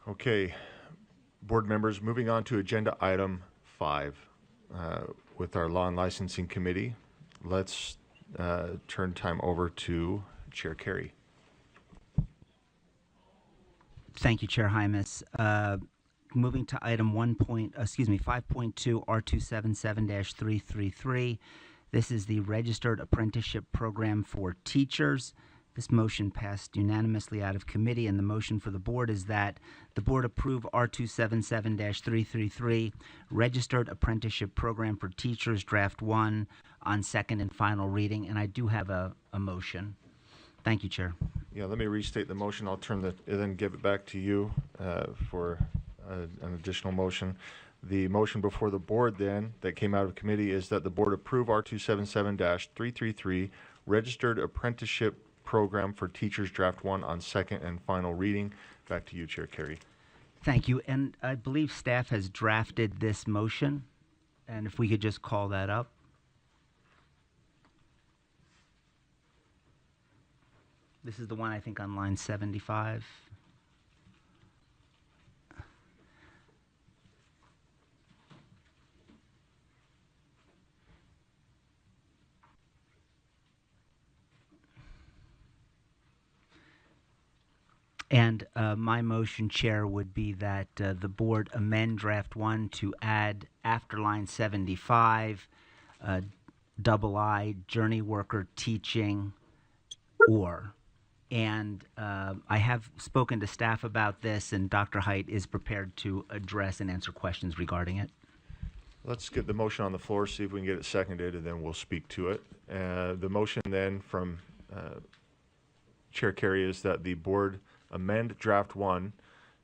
Okay, board members, moving on to agenda item 5 with our Law and Licensing Committee. Let's turn time over to Chair Carey. Thank you, Chair Hymas. Moving to item 5.2 R277-333. This is the Registered Apprenticeship Program for Teachers. This motion passed unanimously out of committee, and the motion for the board is that the board approve R277-333, Registered Apprenticeship Program for Teachers, Draft 1, on second and final reading, and I do have a motion. Thank you, Chair. Yeah, let me restate the motion. I'll then give it back to you for an additional motion. The motion before the board then that came out of committee is that the board approve R277-333, Registered Apprenticeship Program for Teachers, Draft 1, on second and final reading. Back to you, Chair Carey. Thank you, and I believe staff has drafted this motion, and if we could just call that up. This is the one, I think, on line 75. And my motion, Chair, would be that the board amend Draft 1 to add after line 75, double I, journey worker teaching, or. And I have spoken to staff about this, and Dr. Height is prepared to address and answer questions regarding it. Let's get the motion on the floor, see if we can get it seconded, and then we'll speak to it. The motion then from Chair Carey is that the board amend Draft 1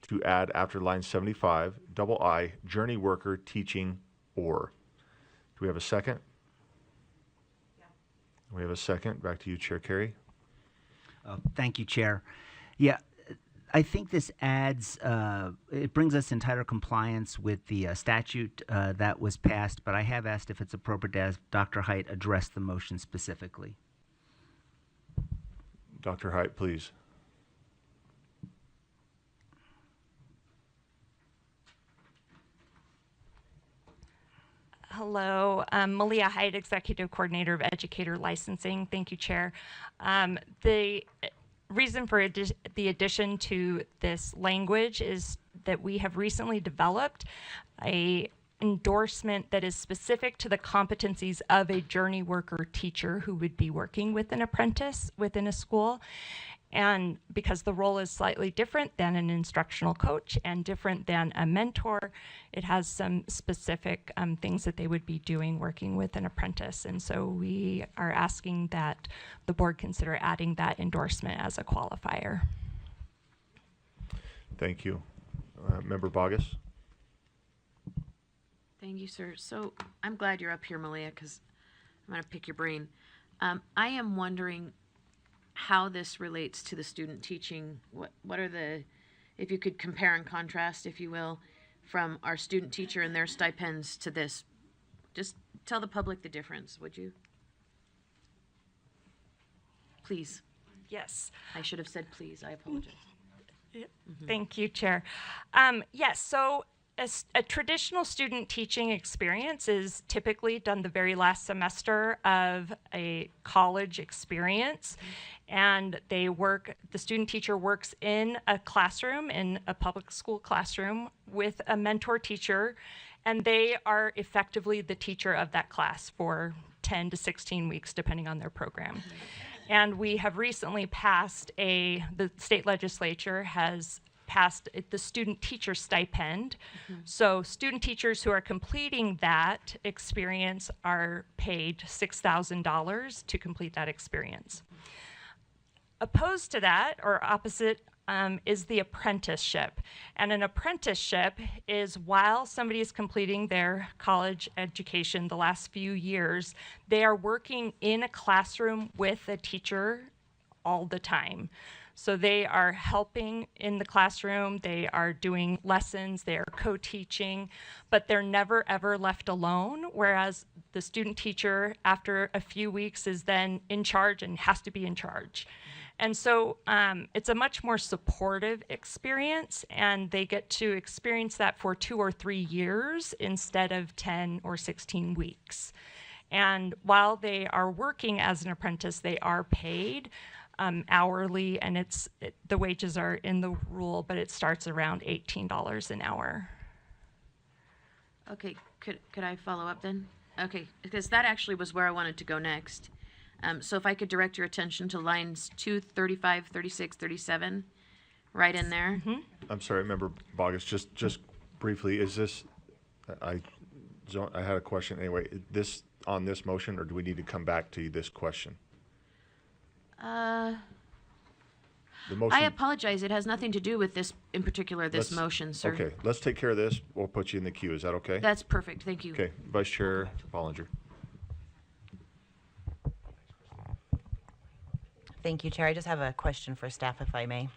to add after line 75, double I, journey worker teaching, or. Do we have a second? Yeah. We have a second. Back to you, Chair Carey. Thank you, Chair. Yeah, I think this adds, it brings us in tighter compliance with the statute that was passed, but I have asked if it's appropriate to have Dr. Height address the motion specifically. Dr. Height, please. Hello, Malia Height, Executive Coordinator of Educator Licensing. Thank you, Chair. The reason for the addition to this language is that we have recently developed a endorsement that is specific to the competencies of a journey worker teacher who would be working with an apprentice within a school. And because the role is slightly different than an instructional coach and different than a mentor, it has some specific things that they would be doing working with an apprentice. And so we are asking that the board consider adding that endorsement as a qualifier. Thank you. Member Bogus. Thank you, sir. So I'm glad you're up here, Malia, because I'm going to pick your brain. I am wondering how this relates to the student teaching. What are the, if you could compare and contrast, if you will, from our student teacher and their stipends to this. Just tell the public the difference, would you? Please. Yes. I should have said please. I apologize. Thank you, Chair. Yes, so a traditional student teaching experience is typically done the very last semester of a college experience. And the student teacher works in a classroom, in a public school classroom, with a mentor teacher, and they are effectively the teacher of that class for 10 to 16 weeks, depending on their program. And we have recently passed the state legislature has passed the student teacher stipend. So student teachers who are completing that experience are paid $6,000 to complete that experience. Opposed to that, or opposite, is the apprenticeship. And an apprenticeship is while somebody is completing their college education the last few years, they are working in a classroom with a teacher all the time. So they are helping in the classroom, they are doing lessons, they are co-teaching, but they're never ever left alone, whereas the student teacher after a few weeks is then in charge and has to be in charge. And so it's a much more supportive experience, and they get to experience that for 2 or 3 years instead of 10 or 16 weeks. And while they are working as an apprentice, they are paid hourly, and the wages are in the rule, but it starts around $18 an hour. Okay, could I follow up then? Okay, because that actually was where I wanted to go next. So if I could direct your attention to lines 2, 35, 36, 37, right in there. I'm sorry, Member Bogus, just briefly, is this, I had a question anyway, this on this motion, or do we need to come back to this question? The motion. I apologize. It has nothing to do with this, in particular, this Let's- motion, sir. Okay, let's take care of this. We'll put you in the queue. Is that okay? That's perfect. Thank you. Okay, Vice Chair Bollinger. Thank you, Chair. I just have a question for staff, if I may.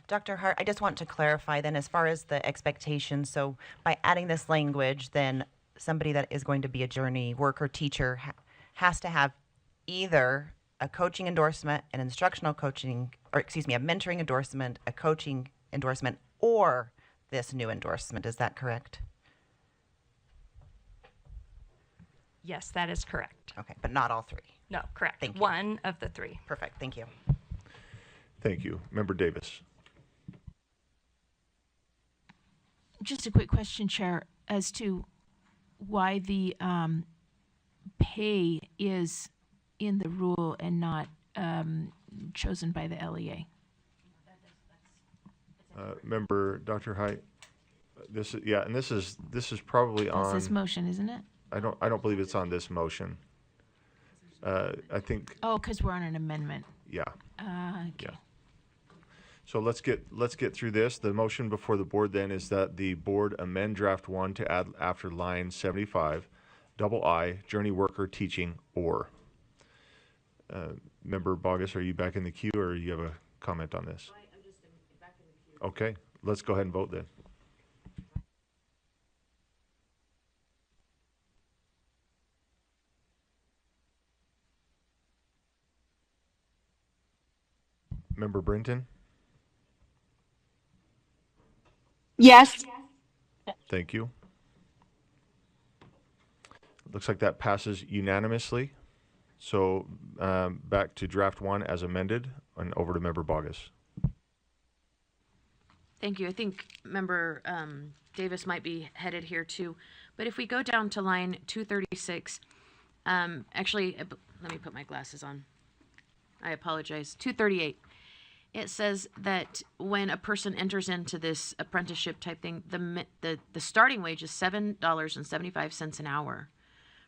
Dr. Hart, I just want to clarify then, as far as the expectations, so by adding this language, then somebody that is going to be a journey worker teacher has to have either a coaching endorsement, an instructional coaching, or excuse me, a mentoring endorsement, a coaching endorsement, or this new endorsement. Is that correct? Yes, that is correct. Okay, but not all three. No, correct. Thank you. One of the 3. Perfect. Thank you. Thank you. Member Davis. Just a quick question, Chair, as to why the pay is in the rule and not chosen by the LEA. Member Dr. Height. This is, yeah, and this is probably That's on. this motion, isn't it? I don't believe it's on this motion. I think, Oh, because we're on an amendment. yeah. Okay. Yeah. So let's get through this. The motion before the board then is that the board amend draft 1 to add after line 75, double I, journey worker teaching or. Member Bogus, are you back in the queue, or you have a comment on this? I'm just back in the queue. Okay, let's go ahead and vote then. Member Brinton? Yes. Thank you. Looks like that passes unanimously. So back to draft 1 as amended, and over to Member Bogus. Thank you. I think Member Davis might be headed here too. But if we go down to line 236, actually, let me put my glasses on. I apologize. 238. It says that when a person enters into this apprenticeship type thing, the starting wage is $7.75 an hour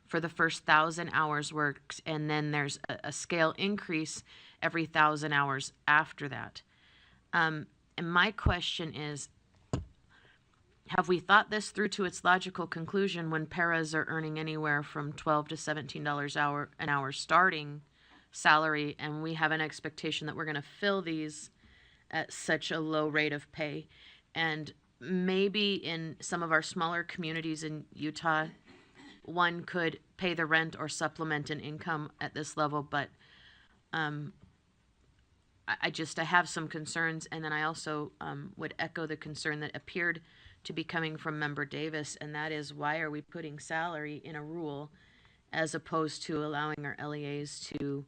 for the first 1,000 hours worked, and then there's a scale increase every 1,000 hours after that. And my question is, have we thought this through to its logical conclusion when paras are earning anywhere from $12 to $17 an hour starting salary, and we have an expectation that we're going to fill these at such a low rate of pay? And maybe in some of our smaller communities in Utah, one could pay the rent or supplement an income at this level, but I have some concerns, and then I also would echo the concern that appeared to be coming from Member Davis, and that is, why are we putting salary in a rule as opposed to allowing our LEAs to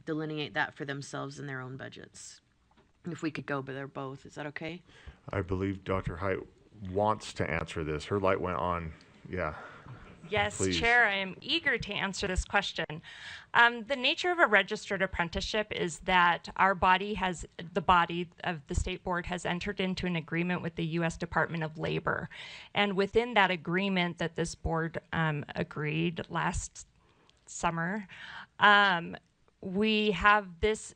delineate that for themselves in their own budgets? If we could go by there both, is that okay? I believe Dr. Height wants to answer this. Her light went on. Yeah. Yes, Please. Chair, I am eager to answer this question. The nature of a registered apprenticeship is that the body of the state board has entered into an agreement with the U.S. Department of Labor. And within that agreement that this board agreed last summer, we have this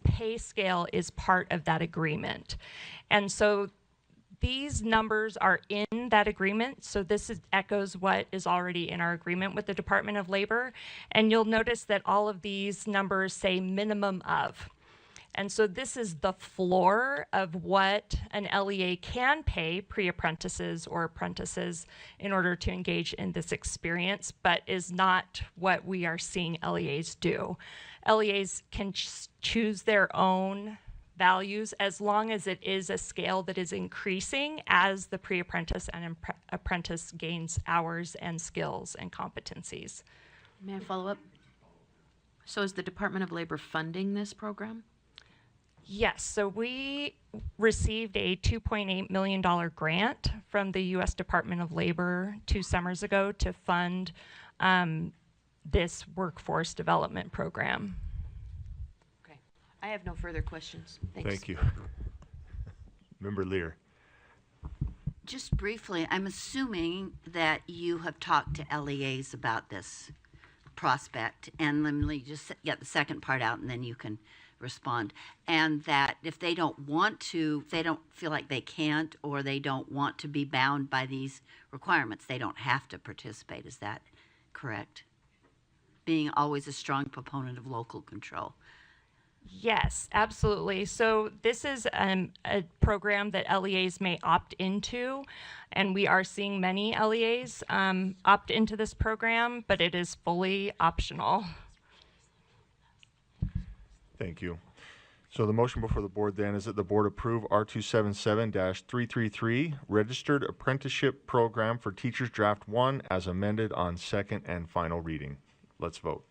pay scale is part of that agreement. And so these numbers are in that agreement, so this echoes what is already in our agreement with the Department of Labor. And you'll notice that all of these numbers say minimum of. And so this is the floor of what an LEA can pay pre-apprentices or apprentices in order to engage in this experience, but is not what we are seeing LEAs do. LEAs can choose their own values as long as it is a scale that is increasing as the pre-apprentice and apprentice gains hours and skills and competencies. May I follow up? So is the Department of Labor funding this program? Yes, so we received a $2.8 million grant from the U.S. Department of Labor 2 summers ago to fund this workforce development program. Okay. I have no further questions. Thanks. Thank you. Member Lear. Just briefly, I'm assuming that you have talked to LEAs about this prospect, and let me just get the second part out and then you can respond. And that if they don't want to, if they don't feel like they can't, or they don't want to be bound by these requirements, they don't have to participate. Is that correct? Being always a strong proponent of local control. Yes, absolutely. So this is a program that LEAs may opt into, and we are seeing many LEAs opt into this program, but it is fully optional. Thank you. So the motion before the board then is that the board approve R277-333, Registered Apprenticeship Program for Teachers Draft 1 as amended on second and final reading. Let's vote.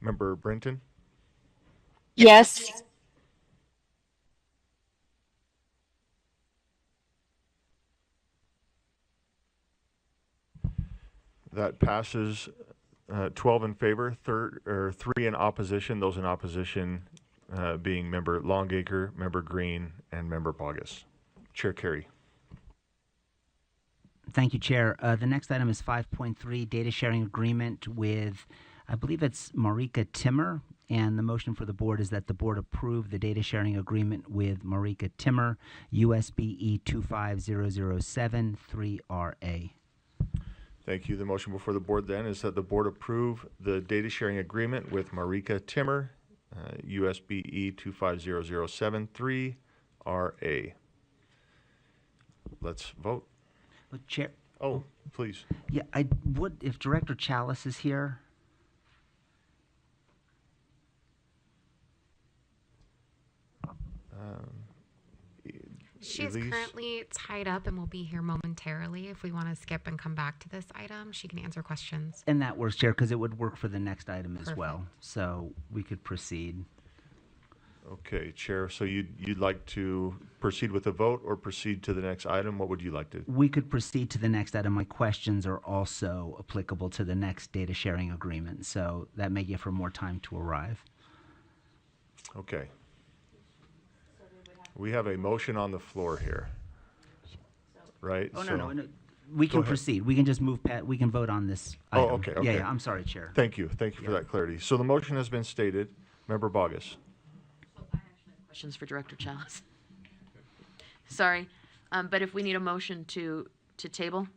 Member Brinton? Yes. That passes 12 in favor, 3 in opposition. Those in opposition being Member Longacre, Member Green, and Member Bogus. Chair Carey. Thank you, Chair. The next item is 5.3, data sharing agreement with, I believe it's Marika Timmer, and the motion for the board is that the board approve the data sharing agreement with Marika Timmer, USBE 25007 3RA. Thank you. The motion before the board then is that the board approve the data sharing agreement with Marika Timmer, USBE 25007 3RA. Let's vote. Well, Chair, Oh, please. yeah, I would, if Director Chalice is here. She is Elise? currently tied up and will be here momentarily. If we want to skip and come back to this item, she can answer questions. And that works, Chair, because it would work for the next item as Perfect. well. So we could proceed. Okay, Chair. So you'd like to proceed with a vote or proceed to the next item? What would you like to? We could proceed to the next item. My questions are also applicable to the next data sharing agreement, so that may give her more time to arrive. Okay. We have a motion on the floor here. Right? Oh, So- no. We Go can ahead. proceed. We can just move, we can vote on this Oh, item. okay, Yeah, okay. yeah, I'm sorry, Chair. Thank you. Thank you for that clarity. So the motion has been stated. Member Bogus. Questions for Director Chalice. Sorry, but if we need a motion to table,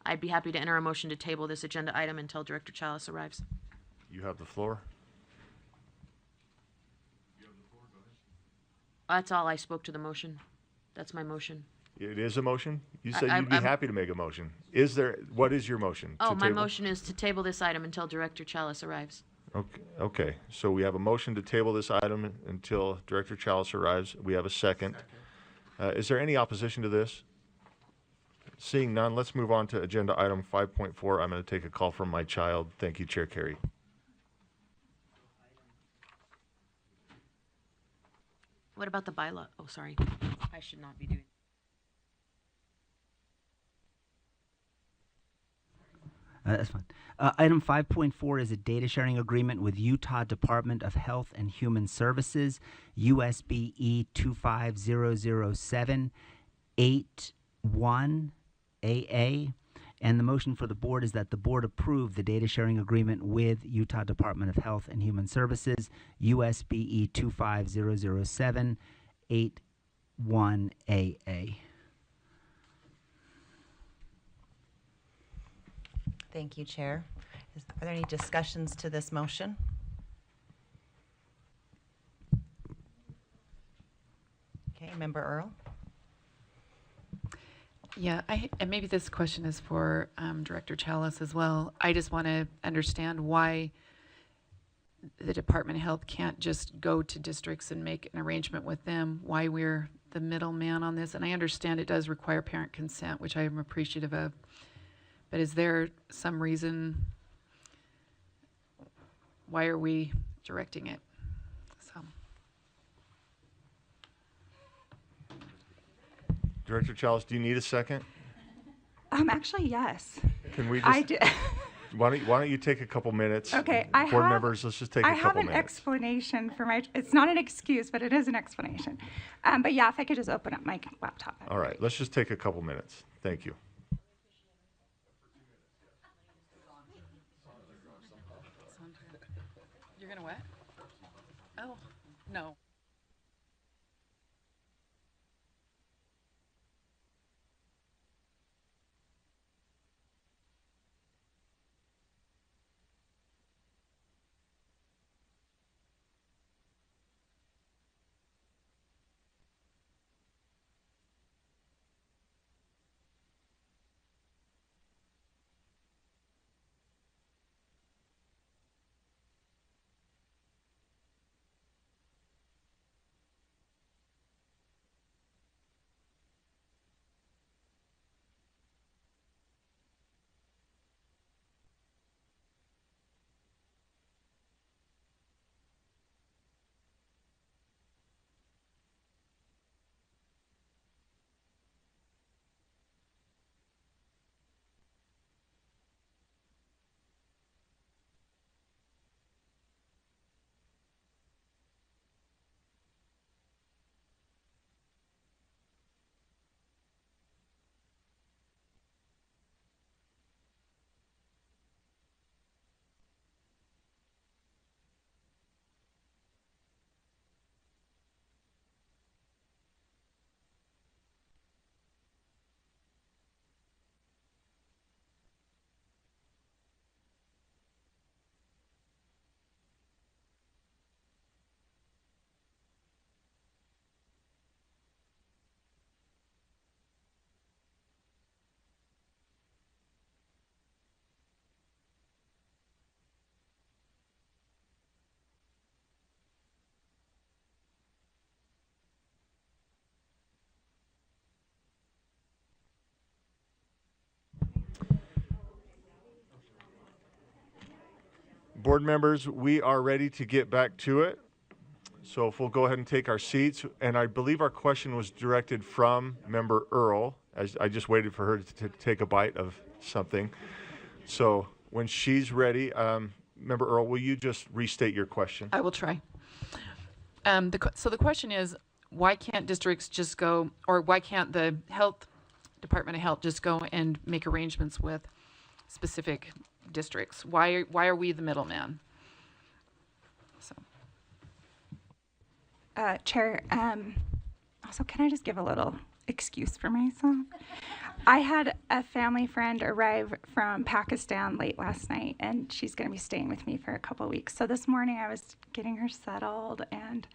I'd be happy to enter a motion to table this agenda item until Director Chalice arrives. You have the floor. That's all. I spoke to the motion. That's my motion. It is a motion? You said I- you'd be I'm- happy to make a motion. What is your motion? Oh, To my table? motion is to table this item until Director Chalice arrives. Okay, so we have a motion to table this item until Director Chalice arrives. We have a second. Is there any opposition to this? Seeing none, let's move on to agenda item 5.4. I'm going to take a call from my child. Thank you, Chair Carey. What about the bylaw? Oh, sorry. I should not be doing. That's fine. Item 5.4 is a data sharing agreement with Utah Department of Health and Human Services, USBE 25007 81AA. And the motion for the board is that the board approve the data sharing agreement with Utah Department of Health and Human Services, USBE 25007 81AA. Thank you, Chair. Are there any discussions to this motion? Okay, Member Earl? Yeah, and maybe this question is for Director Chalice as well. I just want to understand why the Department of Health can't just go to districts and make an arrangement with them, why we're the middleman on this. And I understand it does require parent consent, which I am appreciative of. But is there some reason, why are we directing it? So. Director Chalice, do you need a second? Actually, yes. Can we I just, do. why don't you take a couple minutes? Okay, Board members, let's just take a I couple have an minutes. explanation for my, it's not an excuse, but it is an explanation. But yeah, if I could just open up my laptop. that'd All be right, great. let's just take a couple minutes. Thank you. You're gonna what? Oh, no. Board members, we are ready to get back to it. So if we'll go ahead and take our seats, and I believe our question was directed from Member Earl, as I just waited for her to take a bite of something. So when she's ready, Member Earl, will you just restate your question? I will try. So the question is, why can't districts just go, or why can't the Department of Health just go and make arrangements with specific districts? Why are we the middleman? So. Chair, also, can I just give a little excuse for myself? I had a family friend arrive from Pakistan late last night, and she's going to be staying with me for a couple weeks. So this morning I was getting her settled, and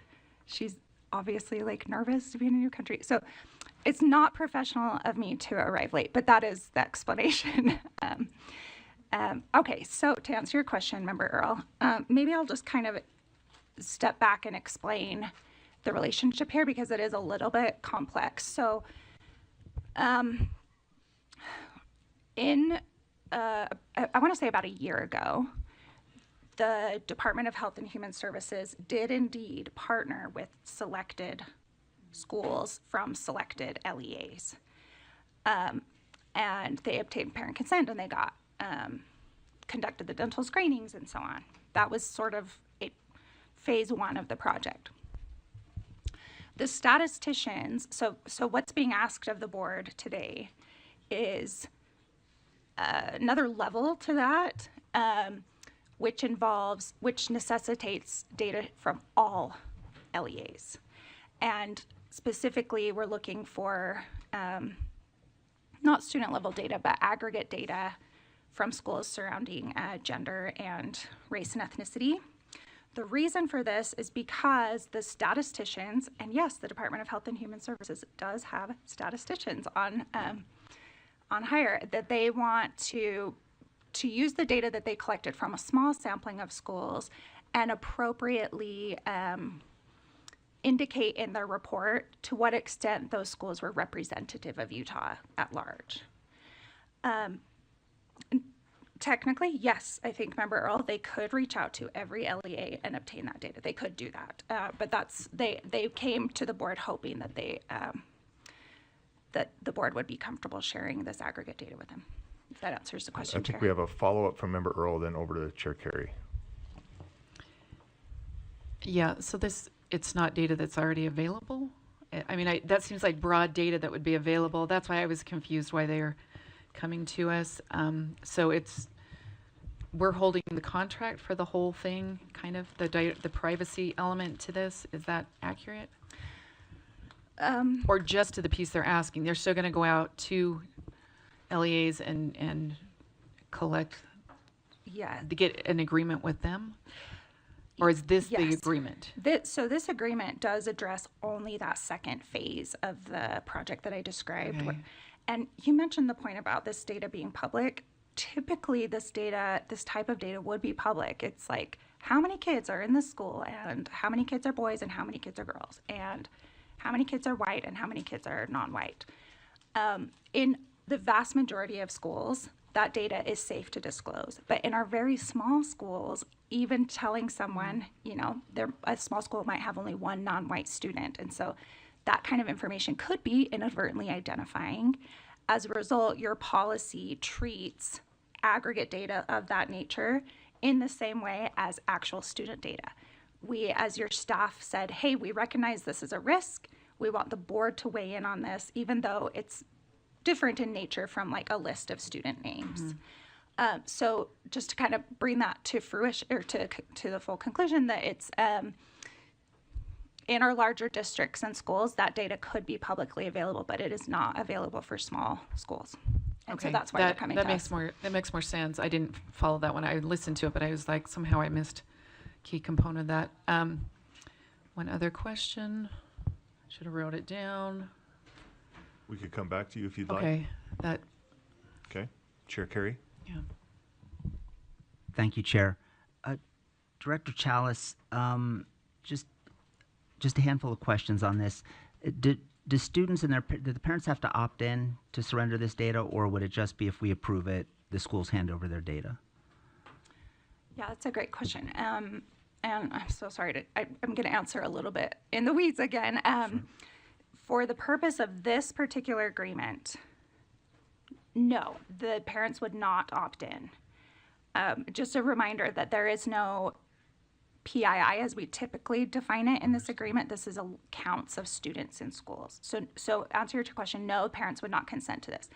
she's obviously like nervous to be in a new country. So it's not professional of me to arrive late, but that is the explanation. Okay, so to answer your question, Member Earl, maybe I'll just kind of step back and explain the relationship here because it is a little bit complex. So I want to say about a year ago, the Department of Health and Human Services did indeed partner with selected schools from selected LEAs. And they obtained parent consent, and they got conducted the dental screenings and so on. That was sort of phase one of the project. The statisticians, so what's being asked of the board today is another level to that, which necessitates data from all LEAs. And specifically, we're looking for not student level data, but aggregate data from schools surrounding gender and race and ethnicity. The reason for this is because the statisticians, and yes, the Department of Health and Human Services does have statisticians on hire, that they want to use the data that they collected from a small sampling of schools and appropriately indicate in their report to what extent those schools were representative of Utah at large. Technically, yes, I think, Member Earl, they could reach out to every LEA and obtain that data. They could do that, but they came to the board hoping that that the board would be comfortable sharing this aggregate data with them. If that answers the I question, think Chair. we have a follow-up from Member Earl, then over to Chair Carey. Yeah, so it's not data that's already available? I mean, that seems like broad data that would be available. That's why I was confused why they're coming to us. So we're holding the contract for the whole thing, kind of the privacy element to this. Is that accurate? Or just to the piece they're asking? They're still going to go out to LEAs and collect, Yeah. to get an agreement with them? Or is this the Yes. agreement? So this agreement does address only that second phase of the project that I described. Okay. And you mentioned the point about this data being public. Typically, this type of data would be public. It's like how many kids are in the school, and how many kids are boys, and how many kids are girls, and how many kids are white, and how many kids are non-white. In the vast majority of schools, that data is safe to disclose. But in our very small schools, even telling someone, a small school might have only one non-white student. And so that kind of information could be inadvertently identifying. As a result, your policy treats aggregate data of that nature in the same way as actual student data. We, as your staff said, hey, we recognize this is a risk. We want the board to weigh in on this, even though it's different in nature from like a list of student names. So just to kind of bring that to fruition, or to the full conclusion, that it's in our larger districts and schools, that data could be publicly available, but it is not available for small schools. And so that's why they're coming to us. That makes more sense. I didn't follow that one. I listened to it, but I was like, somehow I missed a key component of that. One other question. Should have wrote it down. We could come back to you if you'd like. Okay, Okay. Chair Carey? yeah. Thank you, Chair. Director Chalice, just a handful of questions on this. Do students and do the parents have to opt in to surrender this data, or would it just be if we approve it, the schools hand over their data? Yeah, that's a great question. And I'm so sorry I'm going to answer a little bit in the weeds again. For the purpose of this particular agreement, no, the parents would not opt in. Just a reminder that there is no PII as we typically define it in this agreement. This is counts of students in schools. So answer your question, no, parents would not consent to this.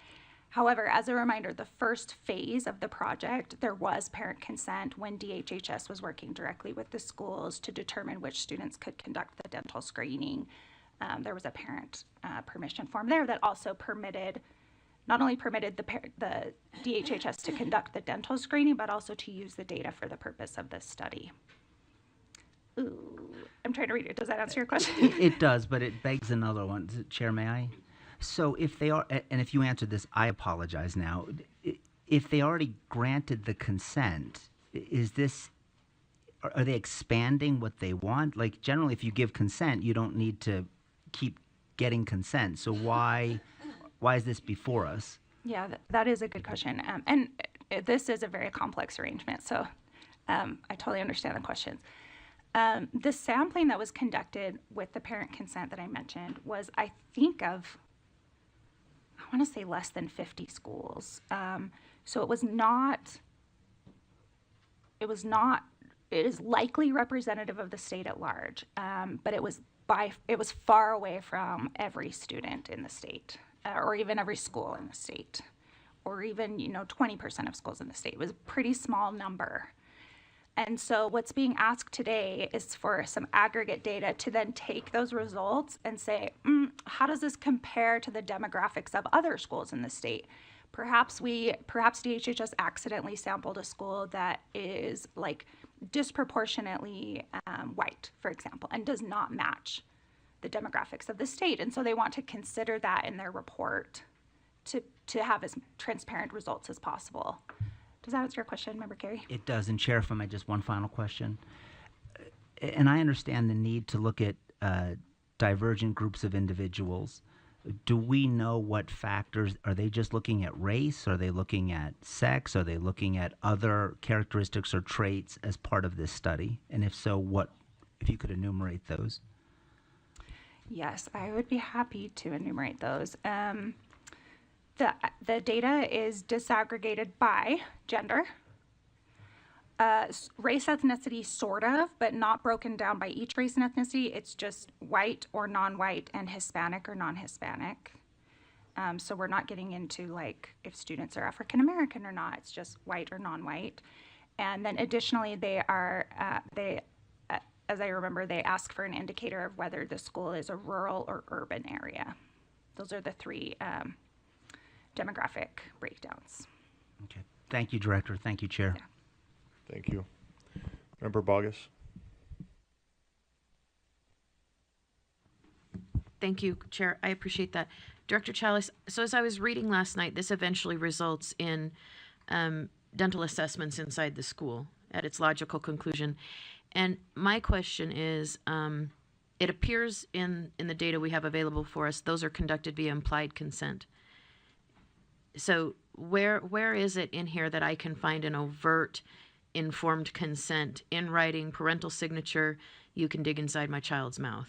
However, as a reminder, the first phase of the project, there was parent consent when DHHS was working directly with the schools to determine which students could conduct the dental screening. There was a parent permission form there that also not only permitted the DHHS to conduct the dental screening, but also to use the data for the purpose of this study. Ooh, I'm trying to read it. Does that answer your question? It does, but it begs another one. Chair, may I? So if they are, and if you answered this, I apologize now. If they already granted the consent, are they expanding what they want? Like generally, if you give consent, you don't need to keep getting consent. So why is this before us? Yeah, that is a good question. And this is a very complex arrangement, so I totally understand the questions. The sampling that was conducted with the parent consent that I mentioned was, I want to say less than 50 schools. So it is likely representative of the state at large, but it was far away from every student in the state, or even every school in the state, or even 20% of schools in the state. It was a pretty small number. And so what's being asked today is for some aggregate data to then take those results and say, how does this compare to the demographics of other schools in the state? Perhaps DHHS accidentally sampled a school that is like disproportionately white, for example, and does not match the demographics of the state. And so they want to consider that in their report to have as transparent results as possible. Does that answer your question, Member Carey? It does. And Chair, if I may, just one final question. And I understand the need to look at divergent groups of individuals. Do we know what factors, are they just looking at race? Are they looking at sex? Are they looking at other characteristics or traits as part of this study? And if so, what, if you could enumerate those? Yes, I would be happy to enumerate those. The data is disaggregated by gender, race, ethnicity, sort of, but not broken down by each race and ethnicity. It's just white or non-white and Hispanic or non-Hispanic. So we're not getting into like if students are African American or not. It's just white or non-white. And then additionally, they are as I remember, they ask for an indicator of whether the school is a rural or urban area. Those are the three demographic breakdowns. Okay. Thank you, Director. Thank you, Chair. Yeah. Thank you. Member Bogus? Thank you, Chair. I appreciate that. Director Chalice, so as I was reading last night, this eventually results in dental assessments inside the school at its logical conclusion. And my question is, it appears in the data we have available for us, those are conducted via implied consent. So where is it in here that I can find an overt informed consent in writing, parental signature, you can dig inside my child's mouth?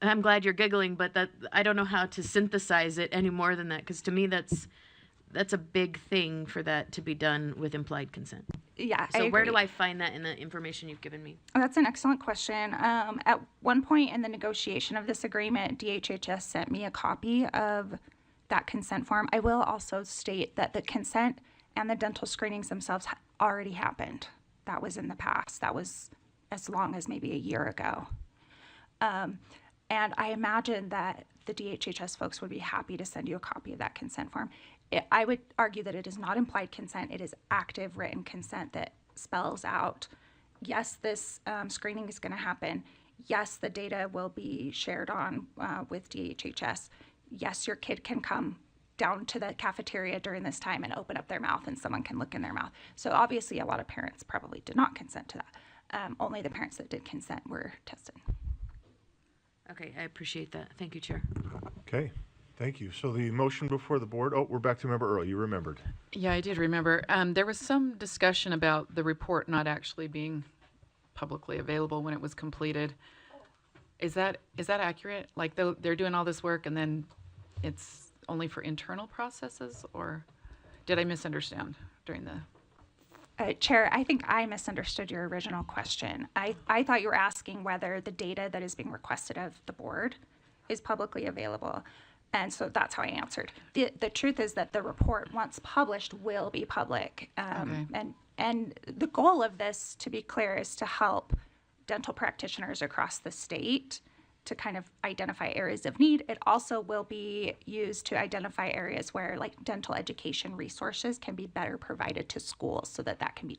I'm glad you're giggling, but that I don't know how to synthesize it any more than that, because to me that's a big thing for that to be done with implied consent. Yeah, So I where agree. do I find that in the information you've given me? That's an excellent question. At one point in the negotiation of this agreement, DHHS sent me a copy of that consent form. I will also state that the consent and the dental screenings themselves already happened. That was in the past. That was as long as maybe a year ago. And I imagine that the DHHS folks would be happy to send you a copy of that consent form. I would argue that it is not implied consent. It is active written consent that spells out, yes, this screening is going to happen. Yes, the data will be shared on with DHHS. Yes, your kid can come down to the cafeteria during this time and open up their mouth and someone can look in their mouth. So obviously a lot of parents probably did not consent to that. Only the parents that did consent were tested. Okay, I appreciate that. Thank you, Chair. Okay, thank you. So the motion before the board, oh, we're back to Member Earl. You remembered. Yeah, I did remember. There was some discussion about the report not actually being publicly available when it was completed. Is that accurate? Like they're doing all this work and then it's only for internal processes, or did I misunderstand during the... Chair, I think I misunderstood your original question. I thought you were asking whether the data that is being requested of the board is publicly available. And so that's how I answered. The truth is that the report, once published, will be public. Okay. And the goal of this, to be clear, is to help dental practitioners across the state to kind of identify areas of need. It also will be used to identify areas where like dental education resources can be better provided to schools so that can be,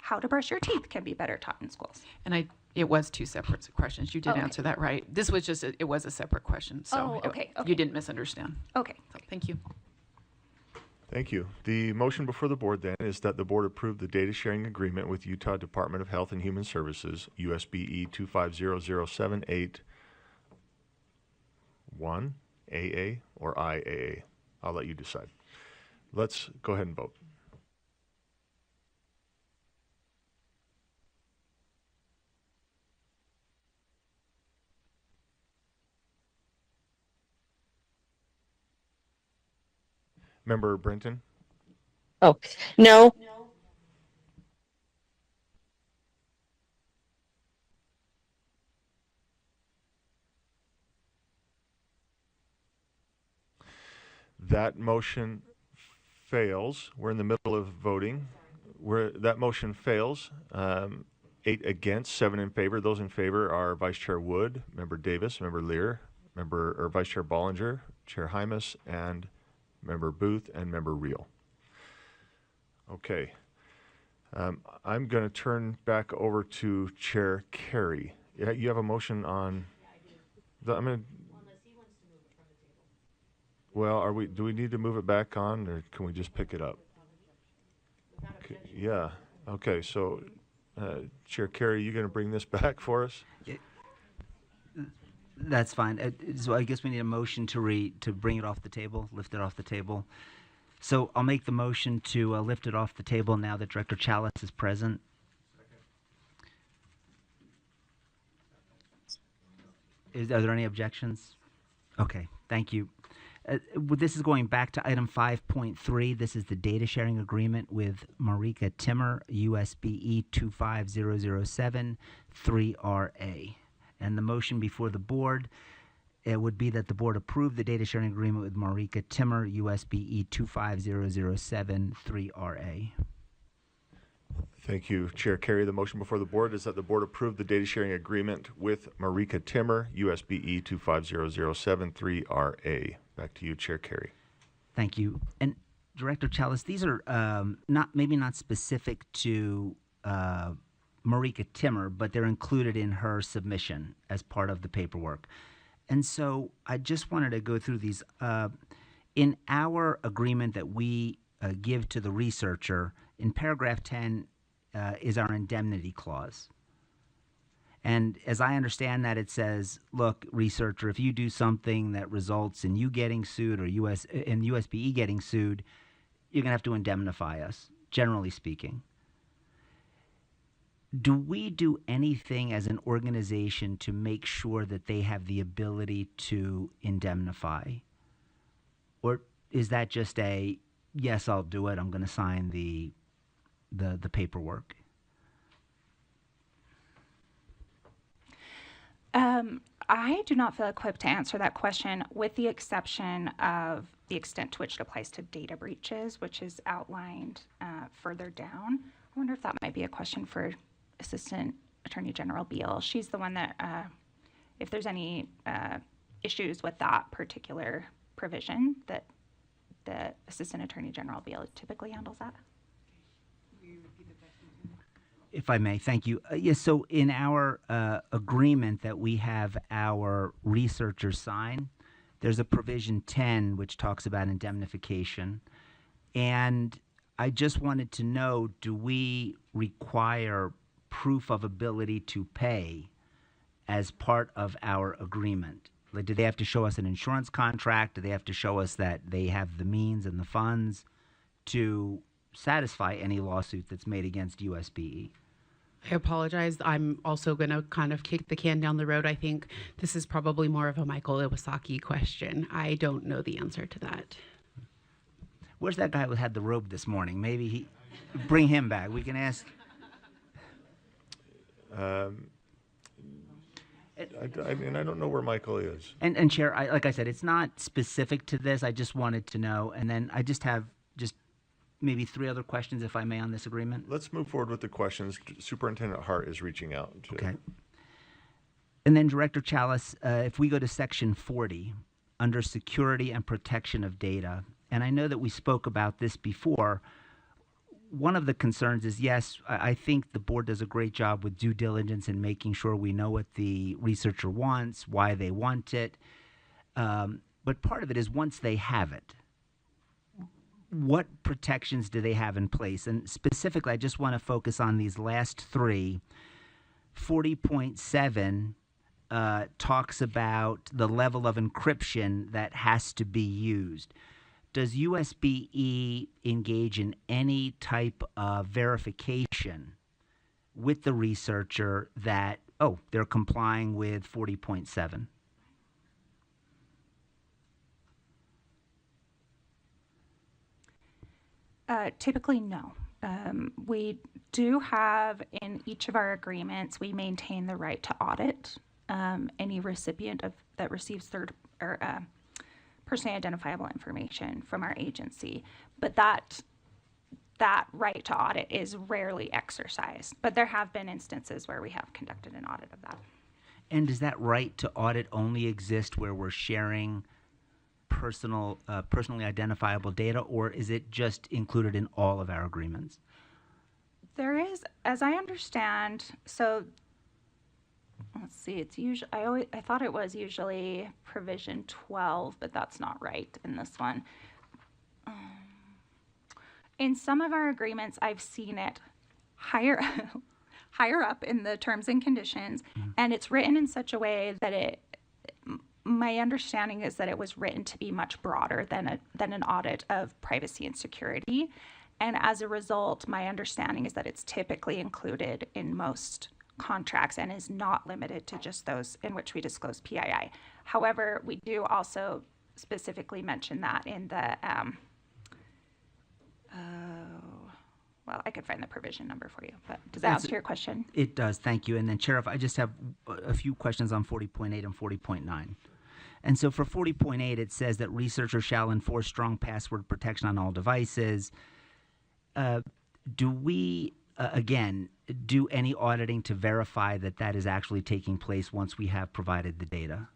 how to brush your teeth can be better taught in schools. And it was two separate questions. You did Okay. answer that right. This was just, it was a separate question. So Okay. You didn't misunderstand. Okay. So thank you. Thank you. The motion before the board then is that the board approve the data sharing agreement with Utah Department of Health and Human Services, USBE 2500781, AA or IAA. I'll let you decide. Let's go ahead and vote. Member Brenton? Oh, no. That motion fails. We're in the middle of voting. That motion fails. 8 against, 7 in favor. Those in favor are Vice Chair Wood, Member Davis, Member Lear, Vice Chair Bollinger, Chair Hymas, and Member Booth, and Member Reel. Okay. I'm going to turn back over to Chair Carey. Yeah, you have a motion on. I'm going to. Well, do we need to move it back on, or can we just pick it up? Okay, yeah. Okay. So, Chair Carey, you going to bring this back for us? That's fine. So I guess we need a motion to bring it off the table, lift it off the table. So I'll make the motion to lift it off the table now that Director Chalice is present. Are there any objections? Okay, thank you. This is going back to item 5.3. This is the data sharing agreement with Marika Timmer, USBE 25007 3RA. And the motion before the board would be that the board approve the data sharing agreement with Marika Timmer, USBE 25007 3RA. Thank you, Chair Carey. The motion before the board is that the board approve the data sharing agreement with Marika Timmer, USBE 25007 3RA. Back to you, Chair Carey. Thank you. And Director Chalice, these are maybe not specific to Marika Timmer, but they're included in her submission as part of the paperwork. And so I just wanted to go through these. In our agreement that we give to the researcher, in paragraph 10 is our indemnity clause. And as I understand that, it says, look, researcher, if you do something that results in you getting sued or USBE getting sued, you're going to have to indemnify us, generally speaking. Do we do anything as an organization to make sure that they have the ability to indemnify? Or is that just a, yes, I'll do it, I'm going to sign the paperwork? I do not feel equipped to answer that question, with the exception of the extent to which it applies to data breaches, which is outlined further down. I wonder if that might be a question for Assistant Attorney General Beal. She's the one that, if there's any issues with that particular provision, that the Assistant Attorney General Beal typically handles that. If I may, thank you. Yes, so in our agreement that we have our researchers sign, there's a provision 10 which talks about indemnification. And I just wanted to know, do we require proof of ability to pay as part of our agreement? Like, do they have to show us an insurance contract? Do they have to show us that they have the means and the funds to satisfy any lawsuit that's made against USBE? I apologize. I'm also going to kind of kick the can down the road. I think this is probably more of a Michael Iwasaki question. I don't know the answer to that. Where's that guy who had the robe this morning? Maybe bring him back. We can ask. I mean, I don't know where Michael is. And Chair, like I said, it's not specific to this. I just wanted to know. And then I just have maybe 3 other questions, if I may, on this agreement. Let's move forward with the questions. Superintendent Hart is reaching out. Okay. And then Director Chalice, if we go to section 40, under security and protection of data, and I know that we spoke about this before, one of the concerns is, yes, I think the board does a great job with due diligence in making sure we know what the researcher wants, why they want it. But part of it is once they have it, what protections do they have in place? And specifically, I just want to focus on these last 3. 40.7 talks about the level of encryption that has to be used. Does USBE engage in any type of verification with the researcher that, they're complying with 40.7? Typically, no. We do have in each of our agreements, we maintain the right to audit any recipient that receives personally identifiable information from our agency. But that right to audit is rarely exercised. But there have been instances where we have conducted an audit of that. And does that right to audit only exist where we're sharing personally identifiable data, or is it just included in all of our agreements? There is, as I understand, so let's see, it's usually, I thought it was usually provision 12, but that's not right in this one. In some of our agreements, I've seen it higher, higher up in the terms and conditions, and it's written in such a way that my understanding is that it was written to be much broader than an audit of privacy and security. And as a result, my understanding is that it's typically included in most contracts and is not limited to just those in which we disclose PII. However, we do also specifically mention that in the, well, I could find the provision number for you, but does that answer your question? It does, thank you. And then Sheriff, I just have a few questions on 40.8 and 40.9. And so for 40.8, it says that researchers shall enforce strong password protection on all devices. Do we, again, do any auditing to verify that that is actually taking place once we have provided the data?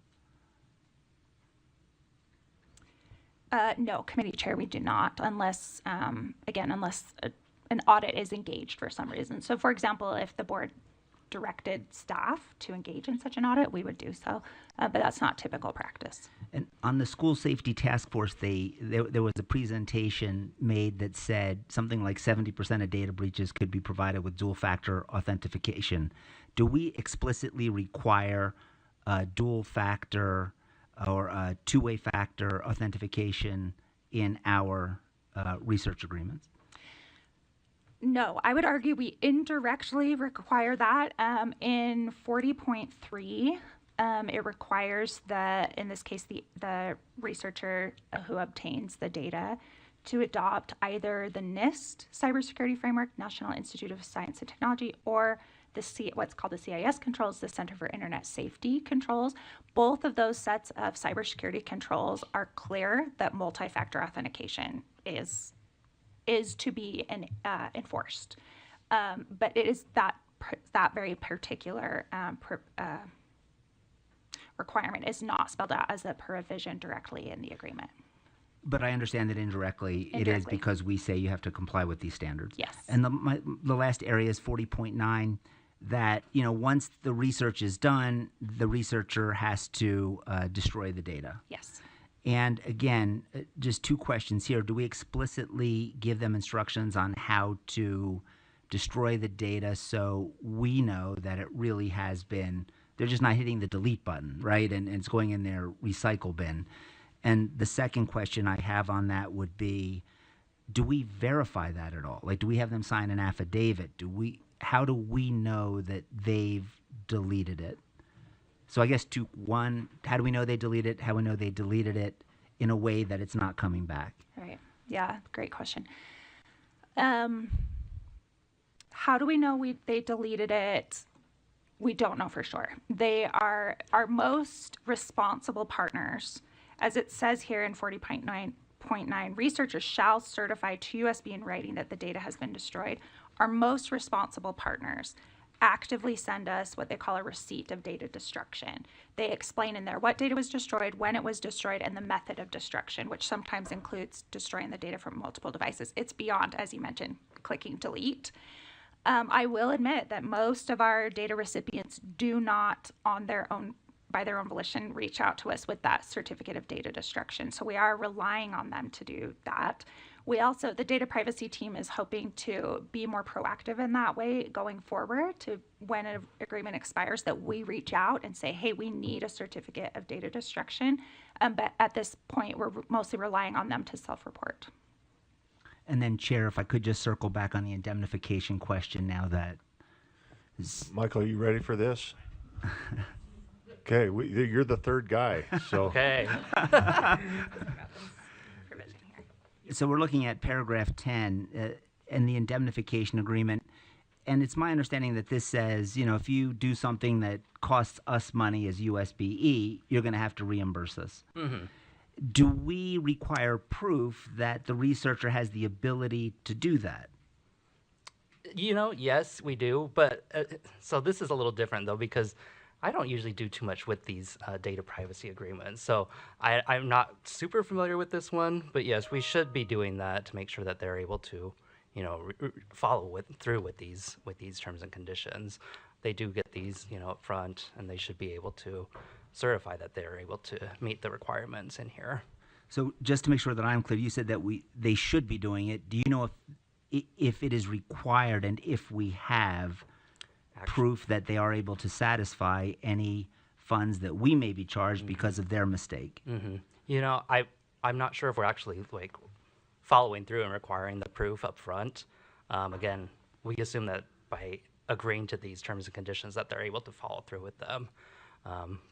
No, Committee Chair, we do not, unless, again, unless an audit is engaged for some reason. So for example, if the board directed staff to engage in such an audit, we would do so, but that's not typical practice. And on the school safety task force, there was a presentation made that said something like 70% of data breaches could be provided with dual factor authentication. Do we explicitly require dual factor or two-way factor authentication in our research agreements? No, I would argue we indirectly require that. In 40.3, it requires in this case, the researcher who obtains the data to adopt either the NIST Cybersecurity Framework, National Institute of Science and Technology, or what's called the CIS controls, the Center for Internet Safety controls. Both of those sets of cybersecurity controls are clear that multi-factor authentication is to be enforced, but it is that very particular requirement is not spelled out as a provision directly in the agreement. But I understand that indirectly it is because we say you have to comply with these standards. Yes. And the last area is 40.9, that once the research is done, the researcher has to destroy the data. Yes. And again, just two questions here. Do we explicitly give them instructions on how to destroy the data so we know that it really has been, they're just not hitting the delete button, right? And it's going in their recycle bin. And the second question I have on that would be, do we verify that at all? Like, do we have them sign an affidavit? How do we know that they've deleted it? So I guess one, how do we know they deleted it? How do we know they deleted it in a way that it's not coming back? Right. Yeah, great question. How do we know they deleted it? We don't know for sure. They are our most responsible partners. As it says here in 40.9, researchers shall certify to USB in writing that the data has been destroyed. Our most responsible partners actively send us what they call a receipt of data destruction. They explain in there what data was destroyed, when it was destroyed, and the method of destruction, which sometimes includes destroying the data from multiple devices. It's beyond, as you mentioned, clicking delete. I will admit that most of our data recipients do not, by their own volition, reach out to us with that certificate of data destruction. So we are relying on them to do that. We also, the data privacy team is hoping to be more proactive in that way going forward, to when an agreement expires, that we reach out and say, hey, we need a certificate of data destruction. But at this point, we're mostly relying on them to self-report. And then, Chair, if I could just circle back on the indemnification question now that... Michael, are you ready for this? Okay, you're the third guy, so... Okay. So we're looking at paragraph 10 and the indemnification agreement. And it's my understanding that this says, if you do something that costs us money as USBE, you're going to have to reimburse us. Mm-hmm. Do we require proof that the researcher has the ability to do that? Yes, we do. But so this is a little different, though, because I don't usually do too much with these data privacy agreements. So I'm not super familiar with this one. But yes, we should be doing that to make sure that they're able to, follow through with these terms and conditions. They do get these, up front, and they should be able to certify that they're able to meet the requirements in here. So just to make sure that I'm clear, you said that they should be doing it. Do you know if it is required and if we have proof that they are able to satisfy any funds that we may be charged because of their mistake? I'm not sure if we're actually following through and requiring the proof up front. Again, we assume that by agreeing to these terms and conditions that they're able to follow through with them.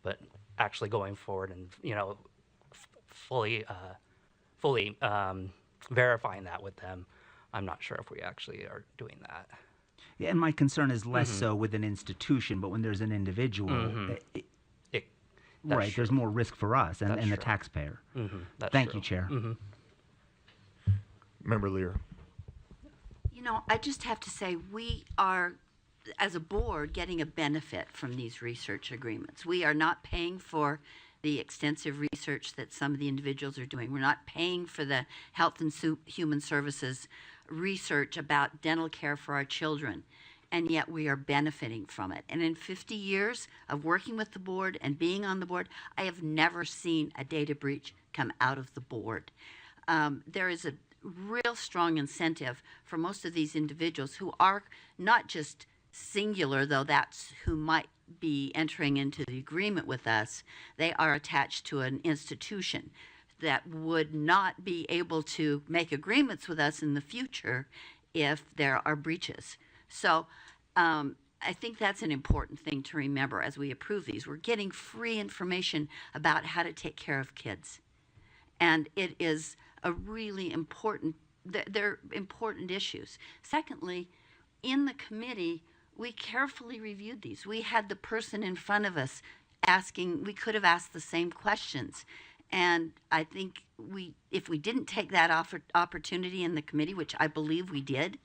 But actually going forward and fully verifying that with them, I'm not sure if we actually are doing that. Yeah, and my concern is less so with an institution, but when there's an individual, right, there's more risk for us and the taxpayer. Thank you, Chair. Member Lear. I just have to say we are, as a board, getting a benefit from these research agreements. We are not paying for the extensive research that some of the individuals are doing. We're not paying for the Health and Human Services research about dental care for our children, and yet we are benefiting from it. And in 50 years of working with the board and being on the board, I have never seen a data breach come out of the board. There is a real strong incentive for most of these individuals who are not just singular, though that's who might be entering into the agreement with us. They are attached to an institution that would not be able to make agreements with us in the future if there are breaches. So I think that's an important thing to remember as we approve these. We're getting free information about how to take care of kids. And it is a really important, they're important issues. Secondly, in the committee, we carefully reviewed these. We had the person in front of us asking, we could have asked the same questions. And I think if we didn't take that opportunity in the committee, which I believe we did,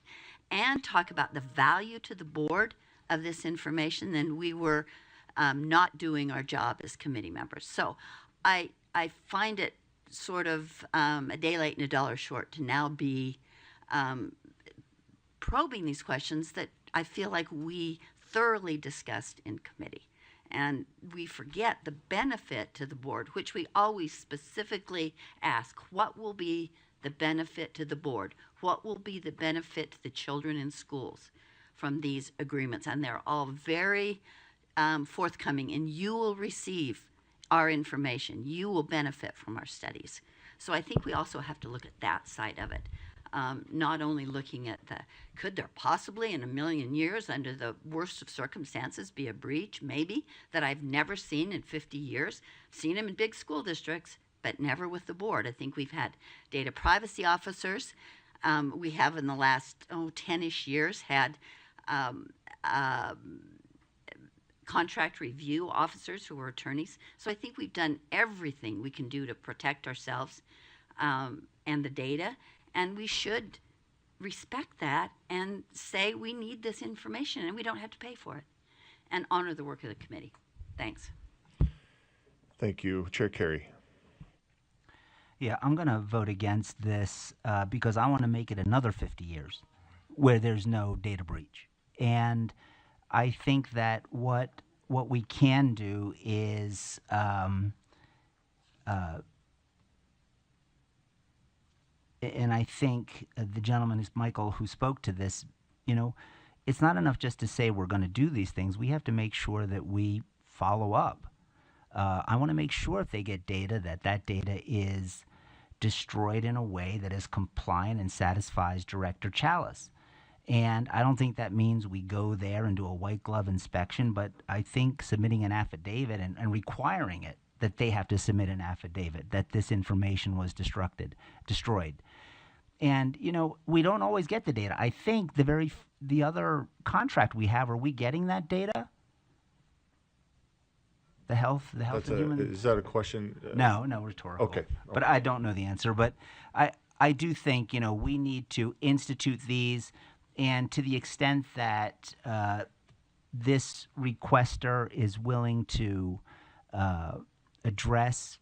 and talk about the value to the board of this information, then we were not doing our job as committee members. So I find it sort of a day late and a dollar short to now be probing these questions that I feel like we thoroughly discussed in committee. And we forget the benefit to the board, which we always specifically ask, what will be the benefit to the board? What will be the benefit to the children in schools from these agreements? And they're all very forthcoming, and you will receive our information. You will benefit from our studies. So I think we also have to look at that side of it. Not only looking at could there possibly in a million years under the worst of circumstances be a breach, maybe, that I've never seen in 50 years. Seen them in big school districts, but never with the board. I think we've had data privacy officers. We have in the last 10-ish years had contract review officers who were attorneys. So I think we've done everything we can do to protect ourselves and the data. And we should respect that and say we need this information and we don't have to pay for it, and honor the work of the committee. Thanks. Thank you. Chair Carey. Yeah, I'm going to vote against this because I want to make it another 50 years where there's no data breach. And I think that what we can do is and I think the gentleman, Michael, who spoke to this, it's not enough just to say we're going to do these things. We have to make sure that we follow up. I want to make sure if they get data, that data is destroyed in a way that is compliant and satisfies Director Chalice. And I don't think that means we go there and do a white glove inspection, but I think submitting an affidavit and requiring it, that they have to submit an affidavit that this information was destroyed. And, we don't always get the data. I think the other contract we have, are we getting that data? The health and human... Is that a question? No, rhetorical. Okay. But I don't know the answer. But I do think, we need to institute these, and to the extent that this requester is willing to address,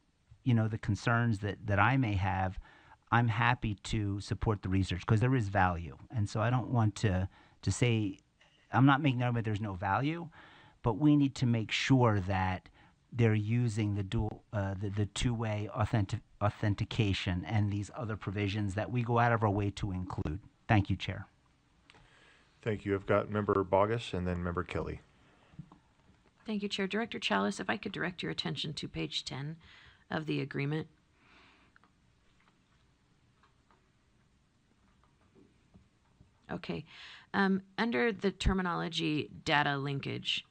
the concerns that I may have, I'm happy to support the research because there is value. And so I don't want to say, I'm not making an argument there's no value, but we need to make sure that they're using the two-way authentication and these other provisions that we go out of our way to include. Thank you, Chair. Thank you. I've got Member Bogus and then Member Kelly. Thank you, Chair. Director Chalice, if I could direct your attention to page 10 of the agreement. Okay. Under the terminology data linkage,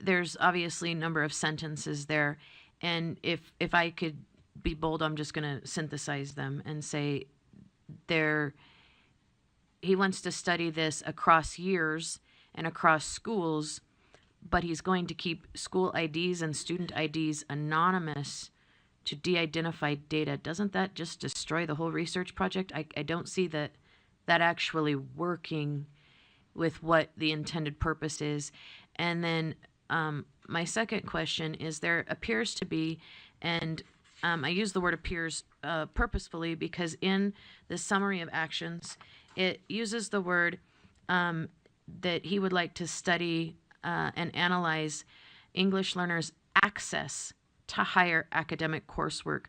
there's obviously a number of sentences there. And if I could be bold, I'm just going to synthesize them and say he wants to study this across years and across schools, but he's going to keep school IDs and student IDs anonymous to de-identify data. Doesn't that just destroy the whole research project? I don't see that actually working with what the intended purpose is. And then my second question is, there appears to be, and I use the word appears purposefully because in the summary of actions, it uses the word that he would like to study and analyze English learners' access to higher academic coursework.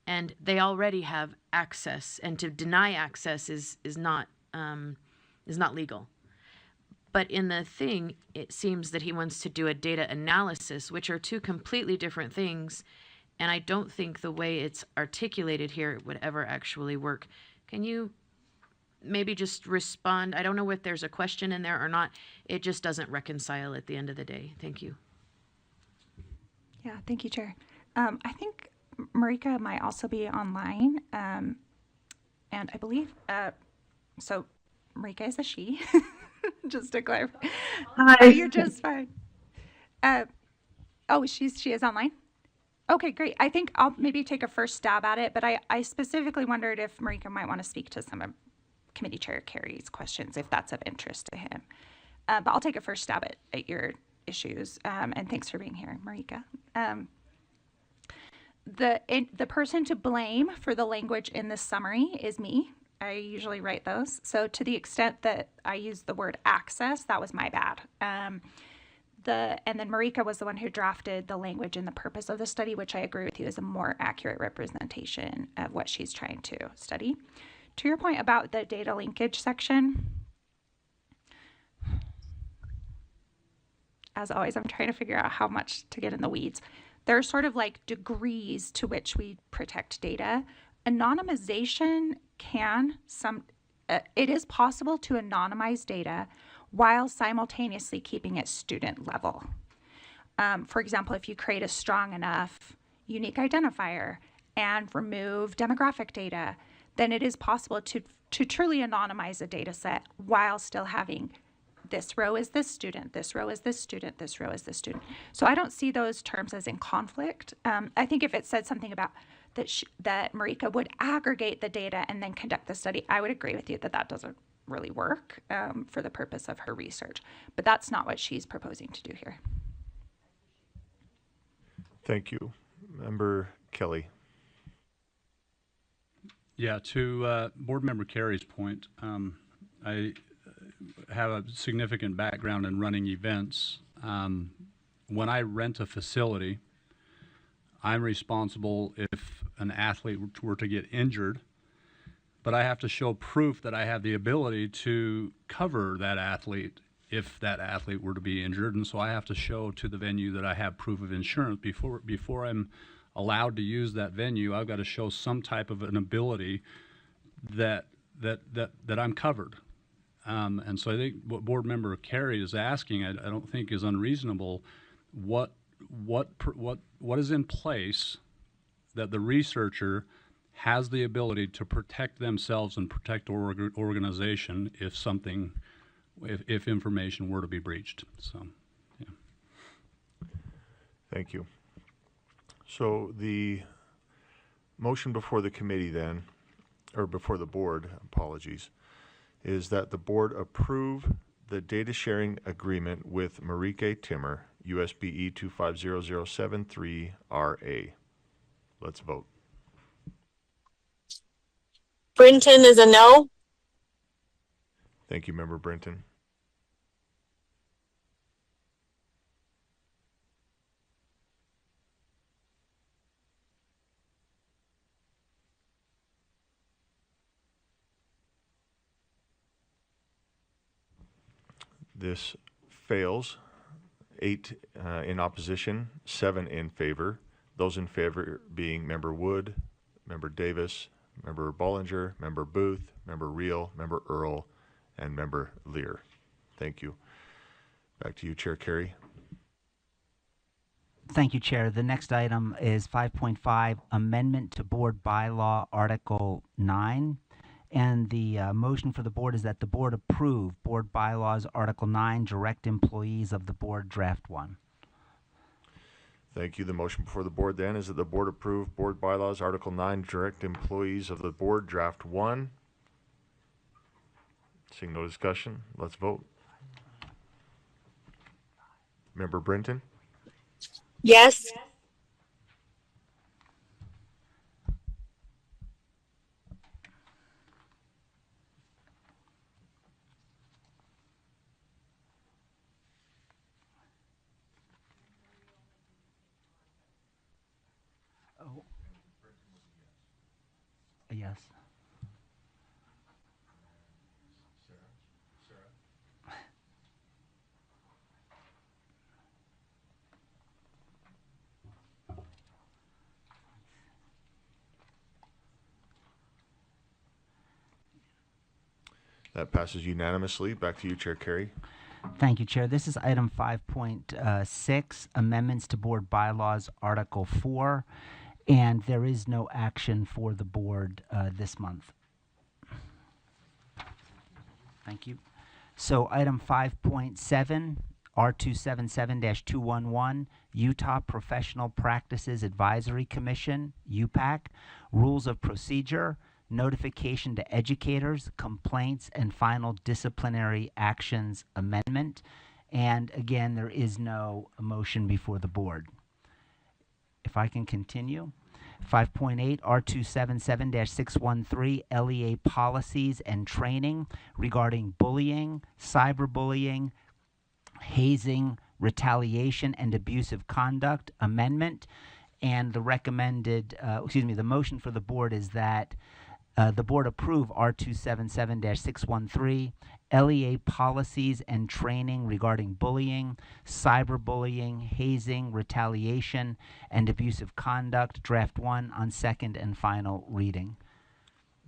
And they already have access, and to deny access is not legal. But in the thing, it seems that he wants to do a data analysis, which are two completely different things. And I don't think the way it's articulated here would ever actually work. Can you maybe just respond? I don't know if there's a question in there or not. It just doesn't reconcile at the end of the day. Thank you. Yeah, thank you, Chair. I think Marika might also be online. And I believe, so Marika is a she, just to clarify. Hi. Oh, you're just fine. She is online? Okay, great. I think I'll maybe take a first stab at it, but I specifically wondered if Marika might want to speak to some of Committee Chair Carey's questions, if that's of interest to him. But I'll take a first stab at your issues, and thanks for being here, Marika. The person to blame for the language in this summary is me. I usually write those. So to the extent that I used the word access, that was my bad. And then Marika was the one who drafted the language and the purpose of the study, which I agree with you is a more accurate representation of what she's trying to study. To your point about the data linkage section, as always, I'm trying to figure out how much to get in the weeds. There are sort of like degrees to which we protect data. Anonymization it is possible to anonymize data while simultaneously keeping it student level. For example, if you create a strong enough unique identifier and remove demographic data, then it is possible to truly anonymize a data set while still having this row is this student, this row is this student, this row is this student. So I don't see those terms as in conflict. I think if it said something about that Marika would aggregate the data and then conduct the study, I would agree with you that doesn't really work for the purpose of her research. But that's not what she's proposing to do here. Thank you. Member Kelly. Yeah, to Board Member Carey's point, I have a significant background in running events. When I rent a facility, I'm responsible if an athlete were to get injured, but I have to show proof that I have the ability to cover that athlete if that athlete were to be injured. And so I have to show to the venue that I have proof of insurance. Before I'm allowed to use that venue, I've got to show some type of an ability that I'm covered. And so I think what Board Member Carey is asking, I don't think is unreasonable. What is in place that the researcher has the ability to protect themselves and protect organization if information were to be breached. So, yeah. Thank you. So the motion before the committee then, or before the board, apologies, is that the board approve the data sharing agreement with Marika Timmer, USBE 250073RA. Let's vote. Brinton is a no. Thank you, Member Brinton. This fails. 8 in opposition, 7 in favor. Those in favor being Member Wood, Member Davis, Member Bollinger, Member Booth, Member Reel, Member Earl, and Member Lear. Thank you. Back to you, Chair Carey. Thank you, Chair. The next item is 5.5, Amendment to Board Bylaw Article 9. And the motion for the board is that the board approve Board Bylaws Article 9, Direct Employees of the Board, Draft 1. Thank you. The motion before the board then is that the board approve Board Bylaws Article 9, Direct Employees of the Board, Draft 1. Seeing no discussion, let's vote. Member Brinton? Yes. Yes. That passes unanimously. Back to you, Chair Carey. Thank you, Chair. This is item 5.6, Amendments to Board Bylaws, Article 4, and there is no action for the board this month. Thank you. So item 5.7, R277-211, Utah Professional Practices Advisory Commission, UPAC, Rules of Procedure, Notification to Educators, Complaints, and Final Disciplinary Actions Amendment. And again, there is no motion before the board. If I can continue. 5.8, R277-613, LEA Policies and Training regarding bullying, cyberbullying, hazing, retaliation, and abusive conduct amendment. And the recommended, the motion for the board is that the board approve R277-613, LEA Policies and Training regarding bullying, cyberbullying, hazing, retaliation, and abusive conduct, Draft 1, on second and final reading.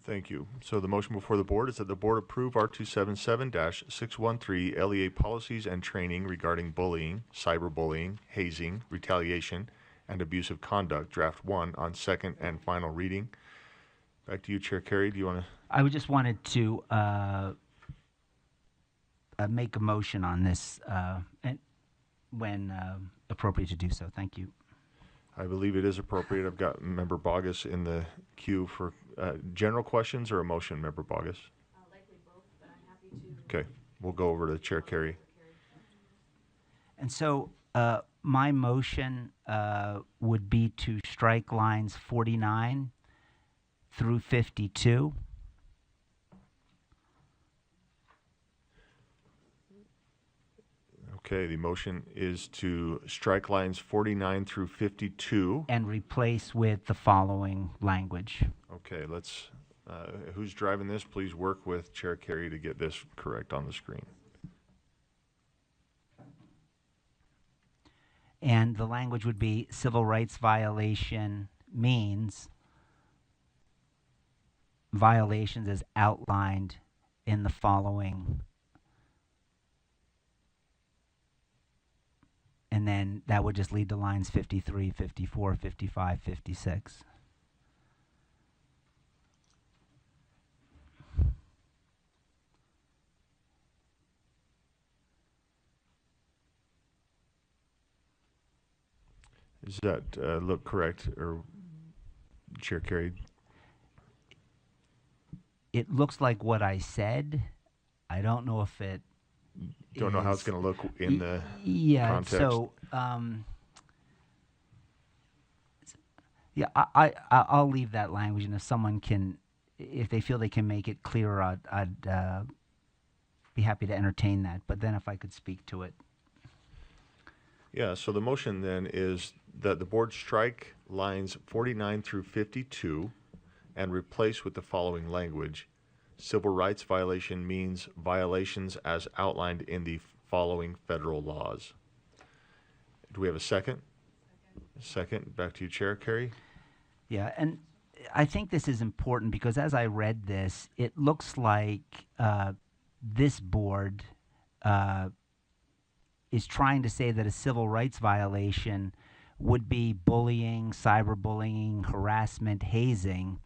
Thank you. So the motion before the board is that the board approve R277-613, LEA Policies and Training regarding bullying, cyberbullying, hazing, retaliation, and abusive conduct, Draft 1, on second and final reading. Back to you, Chair Carey. Do you want to? I would just wanted to make a motion on this and when appropriate to do so. Thank you. I believe it is appropriate. I've got Member Bogus in the queue for general questions or a motion, Member Bogus? Likely both, but I'm happy to. Okay, we'll go over to Chair Carey. And so my motion would be to strike lines 49 through 52. Okay, the motion is to strike lines 49 through 52. And replace with the following language. Okay, let's, who's driving this? Please work with Chair Carey to get this correct on the screen. And the language would be civil rights violation means violations as outlined in the following. And then that would just lead to lines 53, 54, 55, 56. Does that look correct, or Chair Carey? It looks like what I said. I don't know if it Don't know how it's going to look in the context. So yeah, I'll leave that language, and if someone can if they feel they can make it clearer, I'd be happy to entertain that. But then if I could speak to it. Yeah, so the motion then is that the board strike lines 49 through 52 and replace with the following language. Civil rights violation means violations as outlined in the following federal laws. Do we have a second? Second. Back to you, Chair Carey. Yeah, and I think this is important because as I read this, it looks like this board is trying to say that a civil rights violation would be bullying, cyberbullying, harassment, hazing,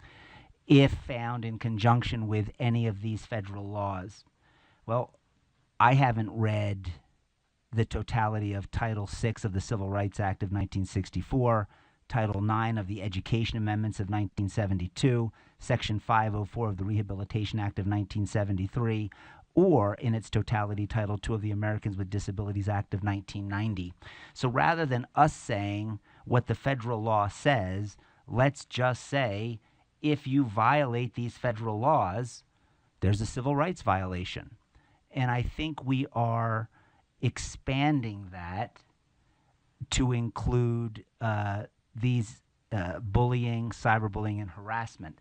if found in conjunction with any of these federal laws. Well, I haven't read the totality of Title VI of the Civil Rights Act of 1964, Title IX of the Education Amendments of 1972, Section 504 of the Rehabilitation Act of 1973, or in its totality, Title II of the Americans with Disabilities Act of 1990. So rather than us saying what the federal law says, let's just say, if you violate these federal laws, there's a civil rights violation. And I think we are expanding that to include these bullying, cyberbullying, and harassment.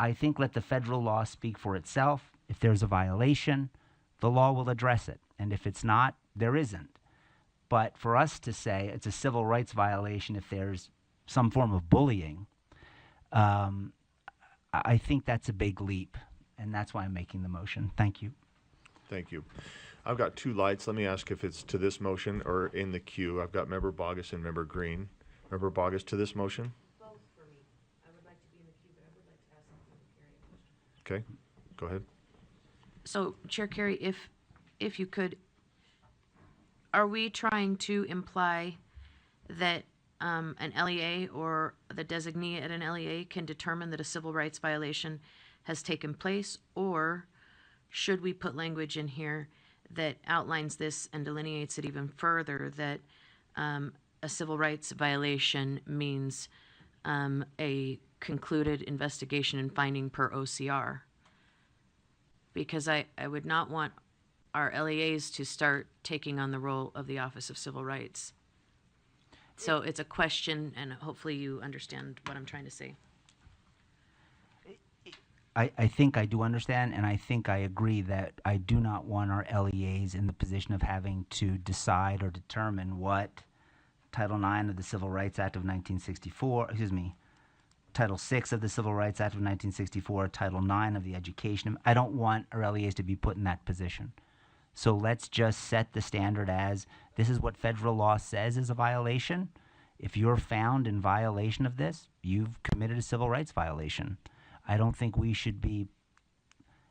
I think let the federal law speak for itself. If there's a violation, the law will address it. And if it's not, there isn't. But for us to say it's a civil rights violation if there's some form of bullying, I think that's a big leap. And that's why I'm making the motion. Thank you. Thank you. I've got two lights. Let me ask if it's to this motion or in the queue. I've got Member Bogus and Member Green. Member Bogus to this motion? Both for me. I would like to be in the queue, but I would like to ask something to Carrie. Okay, go ahead. So, Chair Carey, if you could, are we trying to imply that an LEA or the designee at an LEA can determine that a civil rights violation has taken place, or should we put language in here that outlines this and delineates it even further, that a civil rights violation means a concluded investigation and finding per OCR? Because I would not want our LEAs to start taking on the role of the Office of Civil Rights. So it's a question, and hopefully you understand what I'm trying to say. I think I do understand, and I think I agree that I do not want our LEAs in the position of having to decide or determine what Title IX of the Civil Rights Act of 1964, Title VI of the Civil Rights Act of 1964, Title IX of the Education. I don't want our LEAs to be put in that position. So let's just set the standard as this is what federal law says is a violation. If you're found in violation of this, you've committed a civil rights violation. I don't think we should be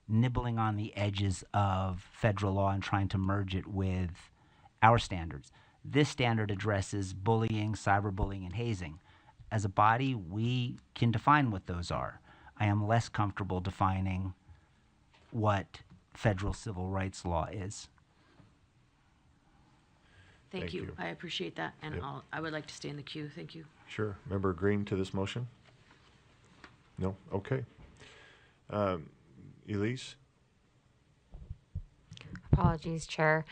nibbling on the edges of federal law and trying to merge it with our standards. This standard addresses bullying, cyberbullying, and hazing. As a body, we can define what those are. I am less comfortable defining what federal civil rights law is. Thank you. I appreciate that, and Yep. I would like to stay in the queue. Thank you. Sure. Member Green to this motion? No? Okay. Elise? Apologies, Chair.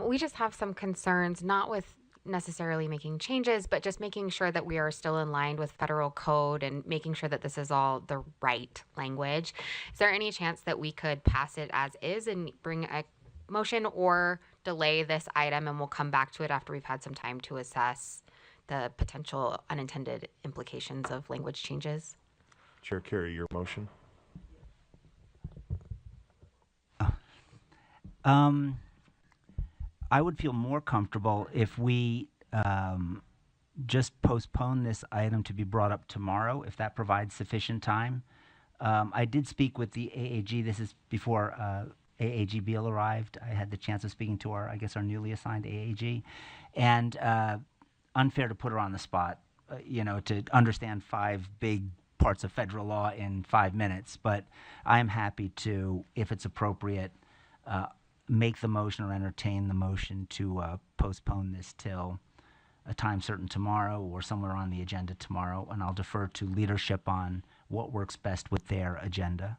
We just have some concerns, not with necessarily making changes, but just making sure that we are still in line with federal code and making sure that this is all the right language. Is there any chance that we could pass it as is and bring a motion, or delay this item and we'll come back to it after we've had some time to assess the potential unintended implications of language changes? Chair Carey, your motion? I would feel more comfortable if we just postpone this item to be brought up tomorrow, if that provides sufficient time. I did speak with the AAG. This is before AAG Beal arrived. I had the chance of speaking to our newly assigned AAG. And unfair to put her on the spot, to understand 5 big parts of federal law in 5 minutes. But I am happy to, if it's appropriate, make the motion or entertain the motion to postpone this till a time certain tomorrow or somewhere on the agenda tomorrow, and I'll defer to leadership on what works best with their agenda.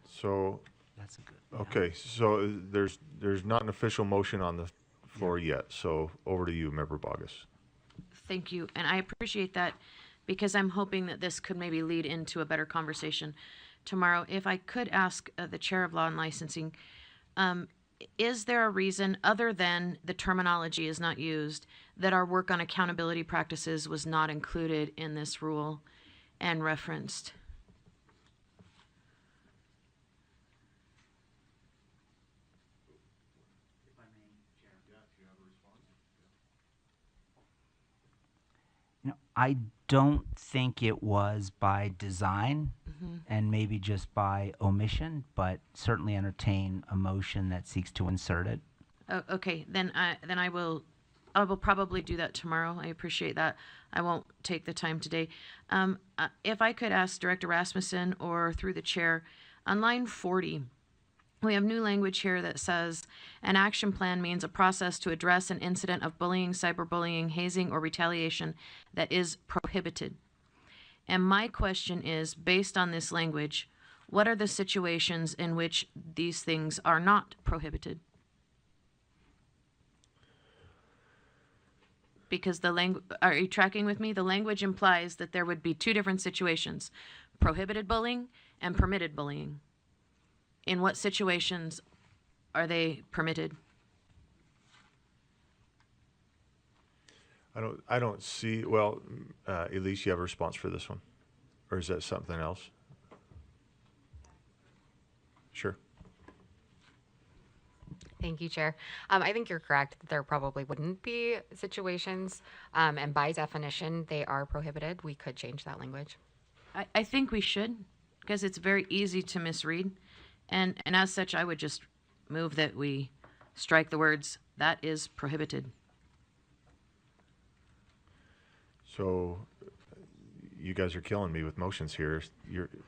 So, That's a good. okay, so there's not an official motion on the floor yet, so over to you, Member Bogus. Thank you, and I appreciate that because I'm hoping that this could maybe lead into a better conversation tomorrow. If I could ask the Chair of Law and Licensing, is there a reason other than the terminology is not used that our work on accountability practices was not included in this rule and referenced? You know, I don't think it was by design and maybe just by omission, but certainly entertain a motion that seeks to insert it. Oh, okay, then I will probably do that tomorrow. I appreciate that. I won't take the time today. If I could ask Director Rasmussen or through the chair, on line 40, we have new language here that says an action plan means a process to address an incident of bullying, cyberbullying, hazing, or retaliation that is prohibited. And my question is, based on this language, what are the situations in which these things are not prohibited? Because are you tracking with me? The language implies that there would be two different situations, prohibited bullying and permitted bullying. In what situations are they permitted? I don't see, well, Elise, you have a response for this one? Or is that something else? Sure. Thank you, Chair. I think you're correct that there probably wouldn't be situations, and by definition, they are prohibited. We could change that language. I think we should, because it's very easy to misread. And as such, I would just move that we strike the words, "that is prohibited." So you guys are killing me with motions here.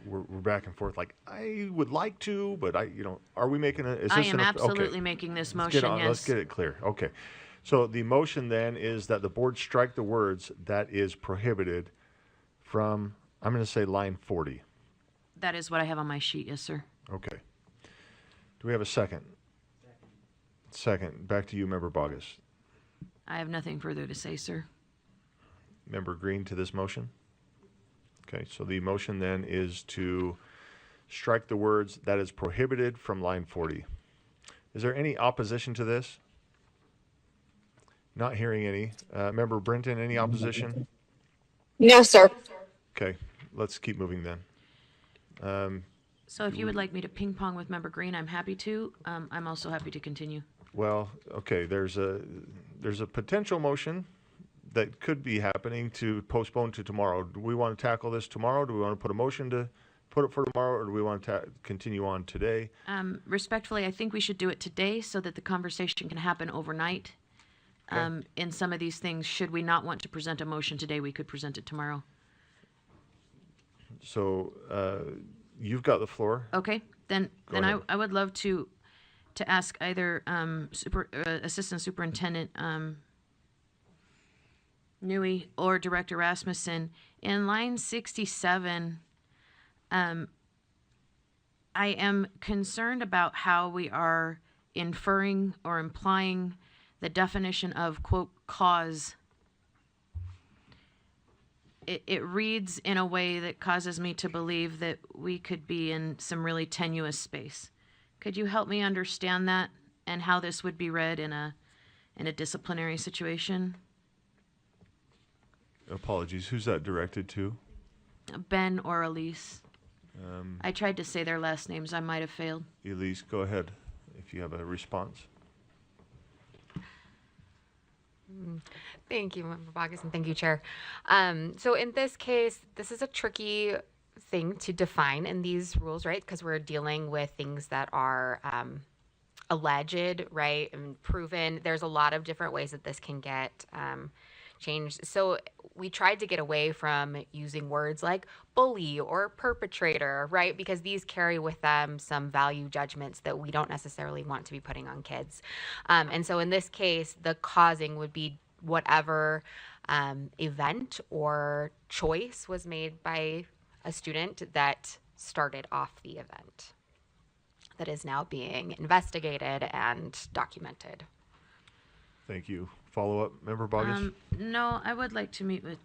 We're back and forth like, I would like to, but are we making is I this am okay. absolutely making this Let's motion, get on, yes. Let's get it clear. Okay. So the motion then is that the board strike the words "that is prohibited" from, I'm going to say line 40. That is what I have on my sheet, yes, sir. Okay. Do we have a second? Second. Back to you, Member Bogus. I have nothing further to say, sir. Member Green to this motion? Okay, so the motion then is to strike the words "that is prohibited" from line 40. Is there any opposition to this? Not hearing any. Member Brinton, any opposition? No, sir. Okay, let's keep moving then. So if you would like me to ping pong with Member Green, I'm happy to. I'm also happy to continue. Well, okay, there's a potential motion that could be happening to postpone to tomorrow. Do we want to tackle this tomorrow? Do we want to put a motion to put it for tomorrow, or do we want to continue on today? Respectfully, I think we should do it today so that the conversation can happen overnight. Okay. In some of these things, should we not want to present a motion today, we could present it tomorrow. So you've got the floor. Okay, then ahead. I would love to ask either Assistant Superintendent Newey or Director Rasmussen, in line 67, I am concerned about how we are inferring or implying the definition of, quote, cause. It reads in a way that causes me to believe that we could be in some really tenuous space. Could you help me understand that and how this would be read in a disciplinary situation? Apologies. Who's that directed to? Ben or Elise. I tried to say their last names. I might have failed. Elise, go ahead if you have a response. Thank you, Member Bogus, and thank you, Chair. So in this case, this is a tricky thing to define in these rules, right? Because we're dealing with things that are alleged, right, and proven. There's a lot of different ways that this can get changed. So we tried to get away from using words like bully or perpetrator, right? Because these carry with them some value judgments that we don't necessarily want to be putting on kids. And so in this case, the causing would be whatever event or choice was made by a student that started off the event that is now being investigated and documented. Thank you. Follow up, Member Bogus? No, I would like to meet with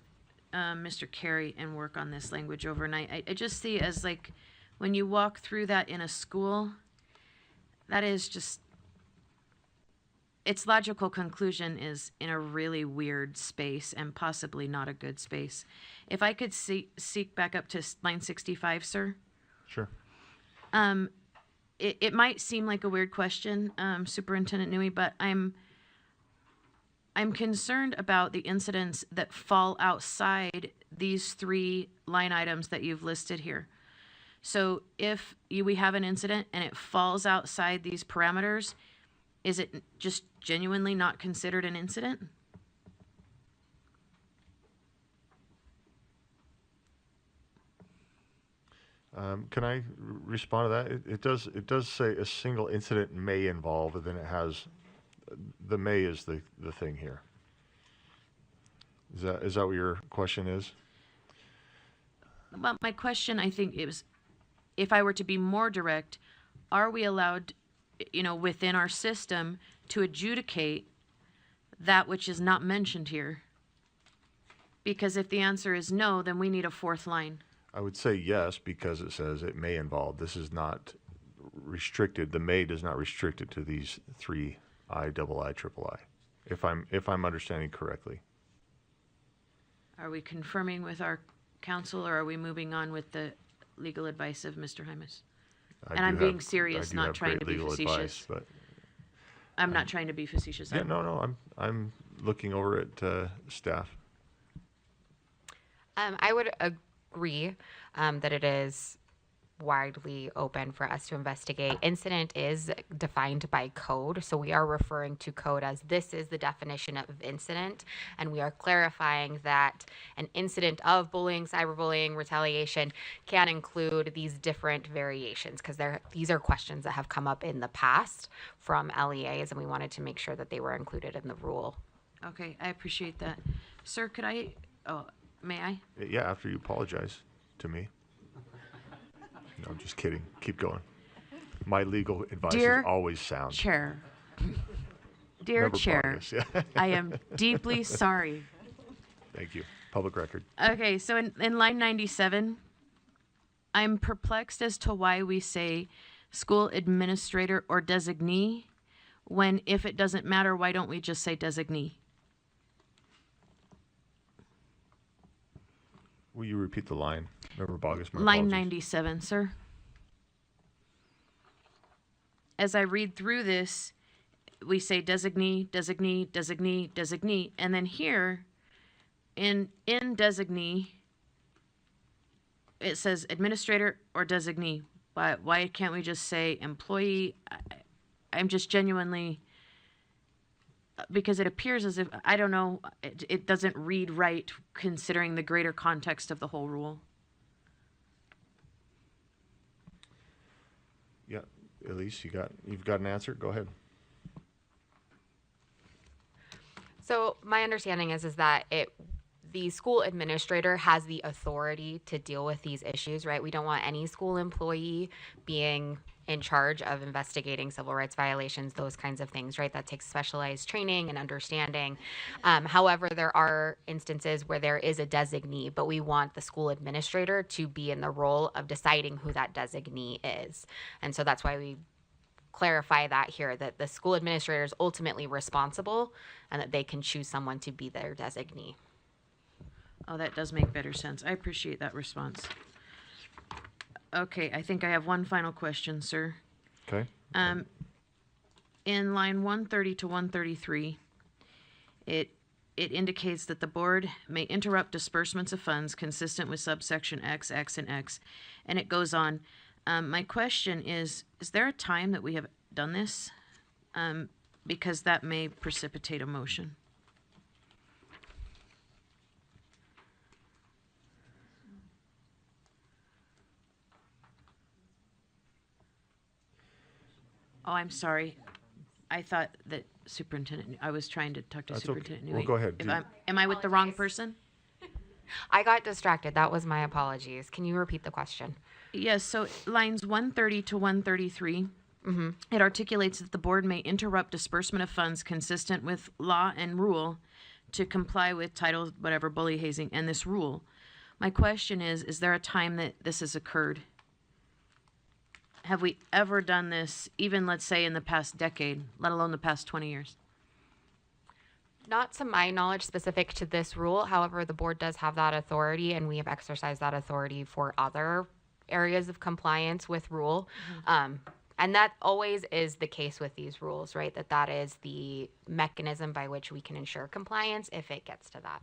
Mr. Carey and work on this language overnight. I just see as like when you walk through that in a school, that is just, its logical conclusion is in a really weird space and possibly not a good space. If I could seek back up to line 65, sir. Sure. It might seem like a weird question, Superintendent Nui, but I'm concerned about the incidents that fall outside these 3 line items that you've listed here. So if we have an incident and it falls outside these parameters, is it just genuinely not considered an incident? Can I respond to that? It does say a single incident may involve, and then it has, the may is the thing here. Is that what your question is? Well, my question, I think, is, if I were to be more direct, are we allowed, within our system to adjudicate that which is not mentioned here? Because if the answer is no, then we need a 4th line. I would say yes, because it says it may involve. This is not restricted. The may does not restrict it to these 3 IIII. If I'm understanding correctly. Are we confirming with our counsel, or are we moving on with the legal advice of Mr. Hymas? And I'm being serious, not trying to be facetious. But I'm not trying to be facetious. yeah, no, I'm looking over at staff. I would agree that it is widely open for us to investigate. Incident is defined by code, so we are referring to code as this is the definition of incident, and we are clarifying that an incident of bullying, cyberbullying, retaliation can include these different variations, because these are questions that have come up in the past from LEAs, and we wanted to make sure that they were included in the rule. Okay, I appreciate that. Sir, may I? Yeah, after you apologize to me. No, I'm just kidding. Keep going. My legal advice is always sound. Chair. Dear Member Chair, Vargas, yeah. I am deeply sorry. Thank you. Public record. Okay, so in line 97, I'm perplexed as to why we say school administrator or designee, when if it doesn't matter, why don't we just say designee? Will you repeat the line? Member Bogus, my Line apologies. 97, sir. As I read through this, we say designee, designee, designee, designee, and then here, in designee, it says administrator or designee. But why can't we just say employee? I'm just genuinely, because it appears as if, I don't know, it doesn't read right considering the greater context of the whole rule. Yeah, Elise, you've got an answer? Go ahead. So my understanding is that the school administrator has the authority to deal with these issues, right? We don't want any school employee being in charge of investigating civil rights violations, those kinds of things, right? That takes specialized training and understanding. However, there are instances where there is a designee, but we want the school administrator to be in the role of deciding who that designee is. And so that's why we clarify that here, that the school administrator is ultimately responsible and that they can choose someone to be their designee. Oh, that does make better sense. I appreciate that response. Okay, I think I have one final question, sir. Okay. In line 130 to 133, it indicates that the board may interrupt disbursements of funds consistent with subsection X, X, and X, and it goes on. My question is there a time that we have done this? Because that may precipitate a motion. Oh, I'm sorry. I thought that Superintendent, I was trying to talk to That's okay. Superintendent Well, Nui. go ahead. If Do- am I with the wrong person? I got distracted. That was my apologies. Can you repeat the question? Yes, so lines 130 to 133, it articulates that the board may interrupt disbursement of funds consistent with law and rule to comply with title, whatever, bully hazing, and this rule. My question is there a time that this has occurred? Have we ever done this, even let's say in the past decade, let alone the past 20 years? Not to my knowledge specific to this rule. However, the board does have that authority, and we have exercised that authority for other areas of compliance with rule. And that always is the case with these rules, right? That is the mechanism by which we can ensure compliance if it gets to that.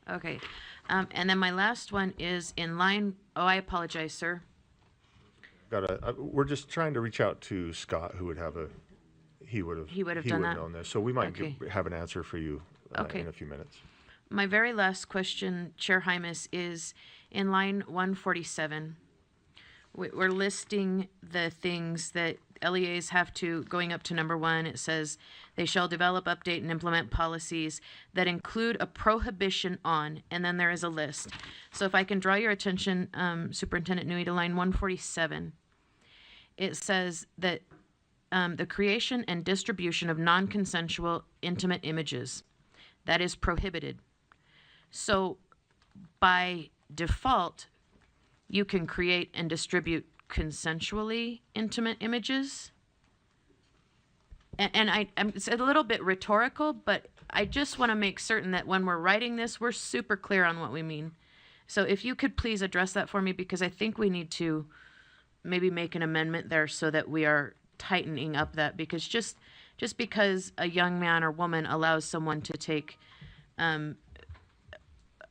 Okay. And then my last one is in line, oh, I apologize, sir. We're just trying to reach out to Scott, who would have he would have done that? known this. So we might Okay. have an answer for you Okay. in a few minutes. My very last question, Chair Hymas, is in line 147. We're listing the things that LEAs have to, going up to number 1, it says they shall develop, update, and implement policies that include a prohibition on, and then there is a list. So if I can draw your attention, Superintendent Nui, to line 147, it says that the creation and distribution of non-consensual intimate images, that is prohibited. So by default, you can create and distribute consensually intimate images. And it's a little bit rhetorical, but I just want to make certain that when we're writing this, we're super clear on what we mean. So if you could please address that for me, because I think we need to maybe make an amendment there so that we are tightening up that, because just because a young man or woman allows someone to take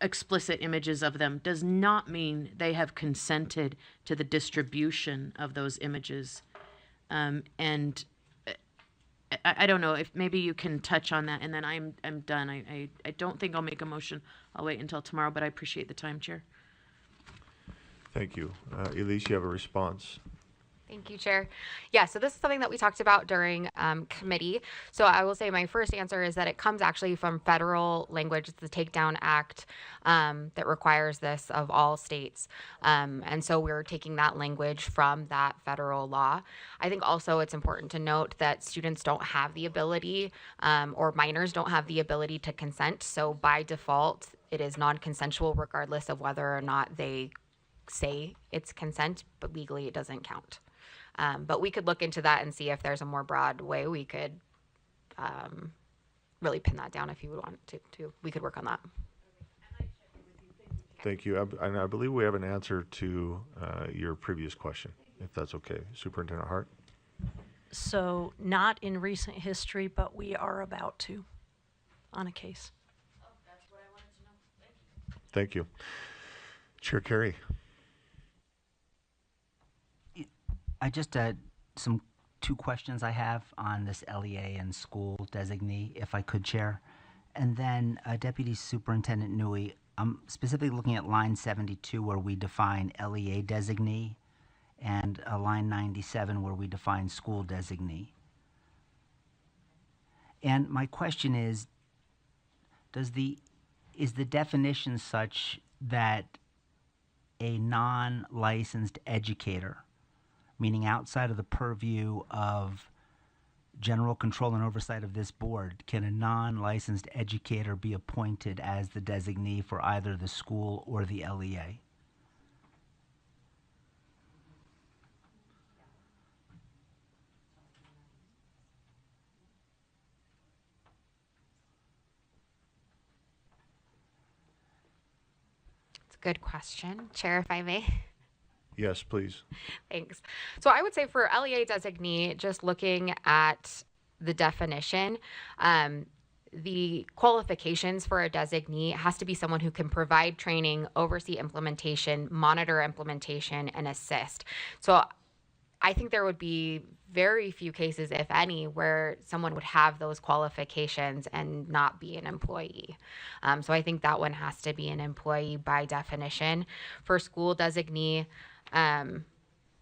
explicit images of them does not mean they have consented to the distribution of those images. And I don't know if maybe you can touch on that, and then I'm done. I don't think I'll make a motion. I'll wait until tomorrow, but I appreciate the time, Chair. Thank you. Elise, you have a response? Thank you, Chair. Yeah, so this is something that we talked about during committee. So I will say my first answer is that it comes actually from federal language. It's the Takedown Act that requires this of all states. And so we're taking that language from that federal law. I think also it's important to note that students don't have the ability or minors don't have the ability to consent. So by default, it is non-consensual regardless of whether or not they say it's consent, but legally it doesn't count. But we could look into that and see if there's a more broad way we could really pin that down if you would want to. We could work on that. Thank you. And I believe we have an answer to your previous question, if that's okay. Superintendent Hart? So not in recent history, but we are about to on a case. Oh, that's what I wanted to know. Thank you. Chair Carey? I just two questions I have on this LEA and school designee, if I could, Chair. And then Deputy Superintendent Nui, I'm specifically looking at line 72 where we define LEA designee, and line 97 where we define school designee. And my question is the definition such that a non-licensed educator, meaning outside of the purview of general control and oversight of this board, can a non-licensed educator be appointed as the designee for either the school or the LEA? It's a good question. Chair, if I may. Yes, please. Thanks. So I would say for LEA designee, just looking at the definition, the qualifications for a designee has to be someone who can provide training, oversee implementation, monitor implementation, and assist. So I think there would be very few cases, if any, where someone would have those qualifications and not be an employee. So I think that one has to be an employee by definition. For school designee,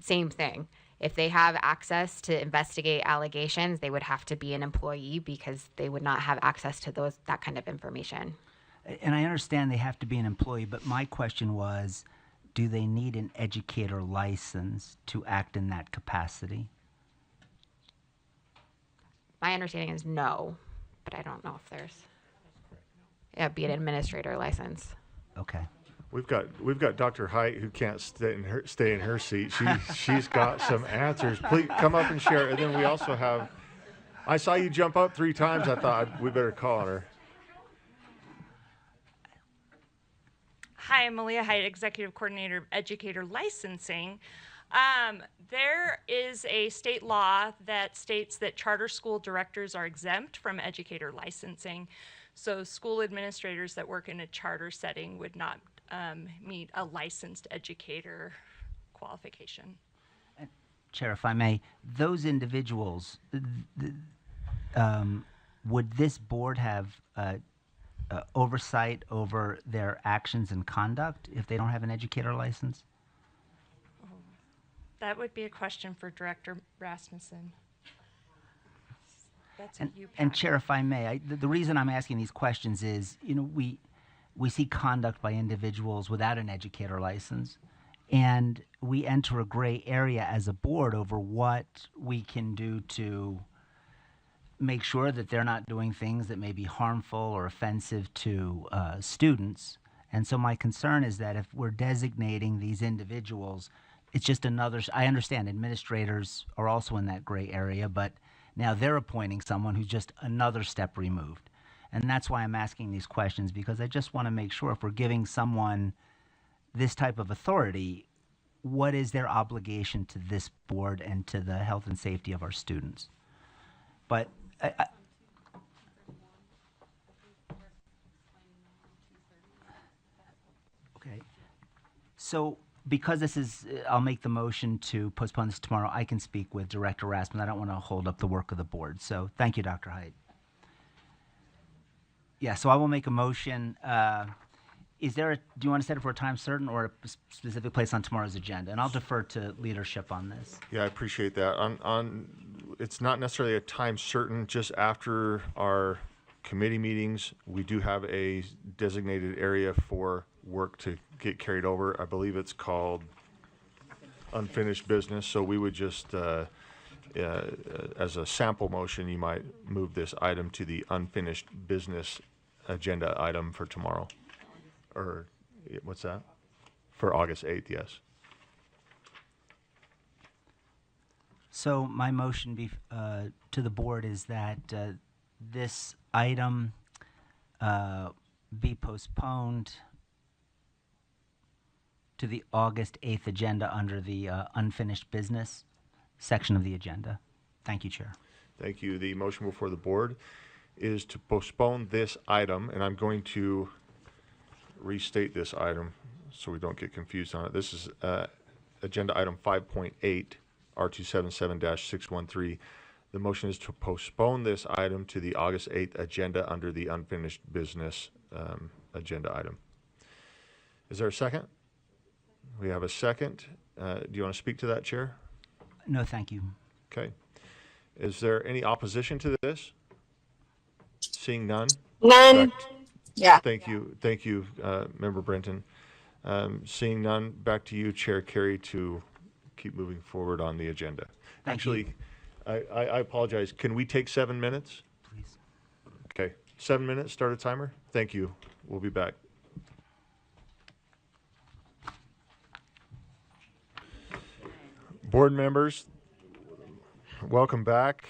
same thing. If they have access to investigate allegations, they would have to be an employee because they would not have access to that kind of information. And I understand they have to be an employee, but my question was, do they need an educator license to act in that capacity? My understanding is no, but I don't know if there's, be an administrator license. Okay. We've got Dr. Height who can't stay in her seat. She's got some answers. Please come up and share. And then we also have. I saw you jump up 3 times. I thought we better call on her. Hi, I'm Malia Height, Executive Coordinator of Educator Licensing. There is a state law that states that charter school directors are exempt from educator licensing. So school administrators that work in a charter setting would not meet a licensed educator qualification. Chair, if I may, those individuals, would this board have oversight over their actions and conduct if they don't have an educator license? That would be a question for Director Rasmussen. That's what you And packed. Chair, if I may, the reason I'm asking these questions is, we see conduct by individuals without an educator license, and we enter a gray area as a board over what we can do to make sure that they're not doing things that may be harmful or offensive to students. And so my concern is that if we're designating these individuals, it's just another, I understand administrators are also in that gray area, but now they're appointing someone who's just another step removed. And that's why I'm asking these questions, because I just want to make sure if we're giving someone this type of authority, what is their obligation to this board and to the health and safety of our students? But okay. So because this is, I'll make the motion to postpone this tomorrow. I can speak with Director Rasmussen. I don't want to hold up the work of the board. So thank you, Dr. Height. Yeah, so I will make a motion. Do you want to set it for a time certain or a specific place on tomorrow's agenda? And I'll defer to leadership on this. Yeah, I appreciate that. It's not necessarily a time certain. Just after our committee meetings, we do have a designated area for work to get carried over. I believe it's called unfinished business. So we would just, as a sample motion, you might move this item to the unfinished business agenda item for tomorrow. Or what's that? For August 8th, yes. So my motion to the board is that this item be postponed to the August 8th agenda under the unfinished business section of the agenda. Thank you, Chair. Thank you. The motion before the board is to postpone this item, and I'm going to restate this item so we don't get confused on it. This is agenda item 5.8, R277-613. The motion is to postpone this item to the August 8th agenda under the unfinished business agenda item. Is there a second? We have a second. Do you want to speak to that, Chair? No, thank you. Okay. Is there any opposition to this? Seeing none? None. Yeah. Thank you, Member Brenton. Seeing none, back to you, Chair Carey, to keep moving forward on the agenda. Actually, I apologize. Can we take 7 minutes? Please. Okay, 7 minutes, start a timer. Thank you. We'll be back. Board members, welcome back.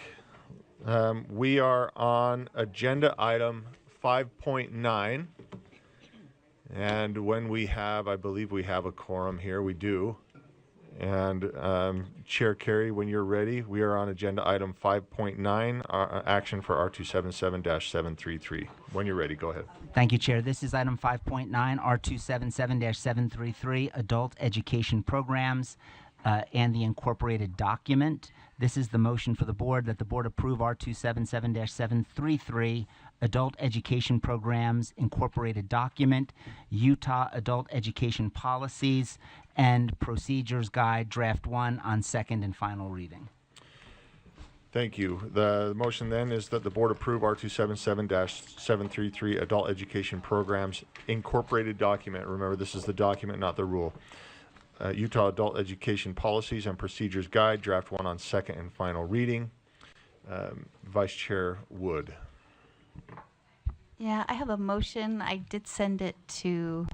We are on agenda item 5.9. And when we have, I believe we have a quorum here, we do. And Chair Carey, when you're ready, we are on agenda item 5.9, action for R277-733. When you're ready, go ahead. Thank you, Chair. This is item 5.9, R277-733, Adult Education Programs and the incorporated document. This is the motion for the board that the board approve R277-733 Adult Education Programs Incorporated Document, Utah Adult Education Policies and Procedures Guide, Draft 1, on second and final reading. Thank you. The motion then is that the board approve R277-733 Adult Education Programs Incorporated Document. Remember, this is the document, not the rule. Utah Adult Education Policies and Procedures Guide, Draft 1, on second and final reading. Vice Chair Wood. Yeah, I have a motion. I did send it to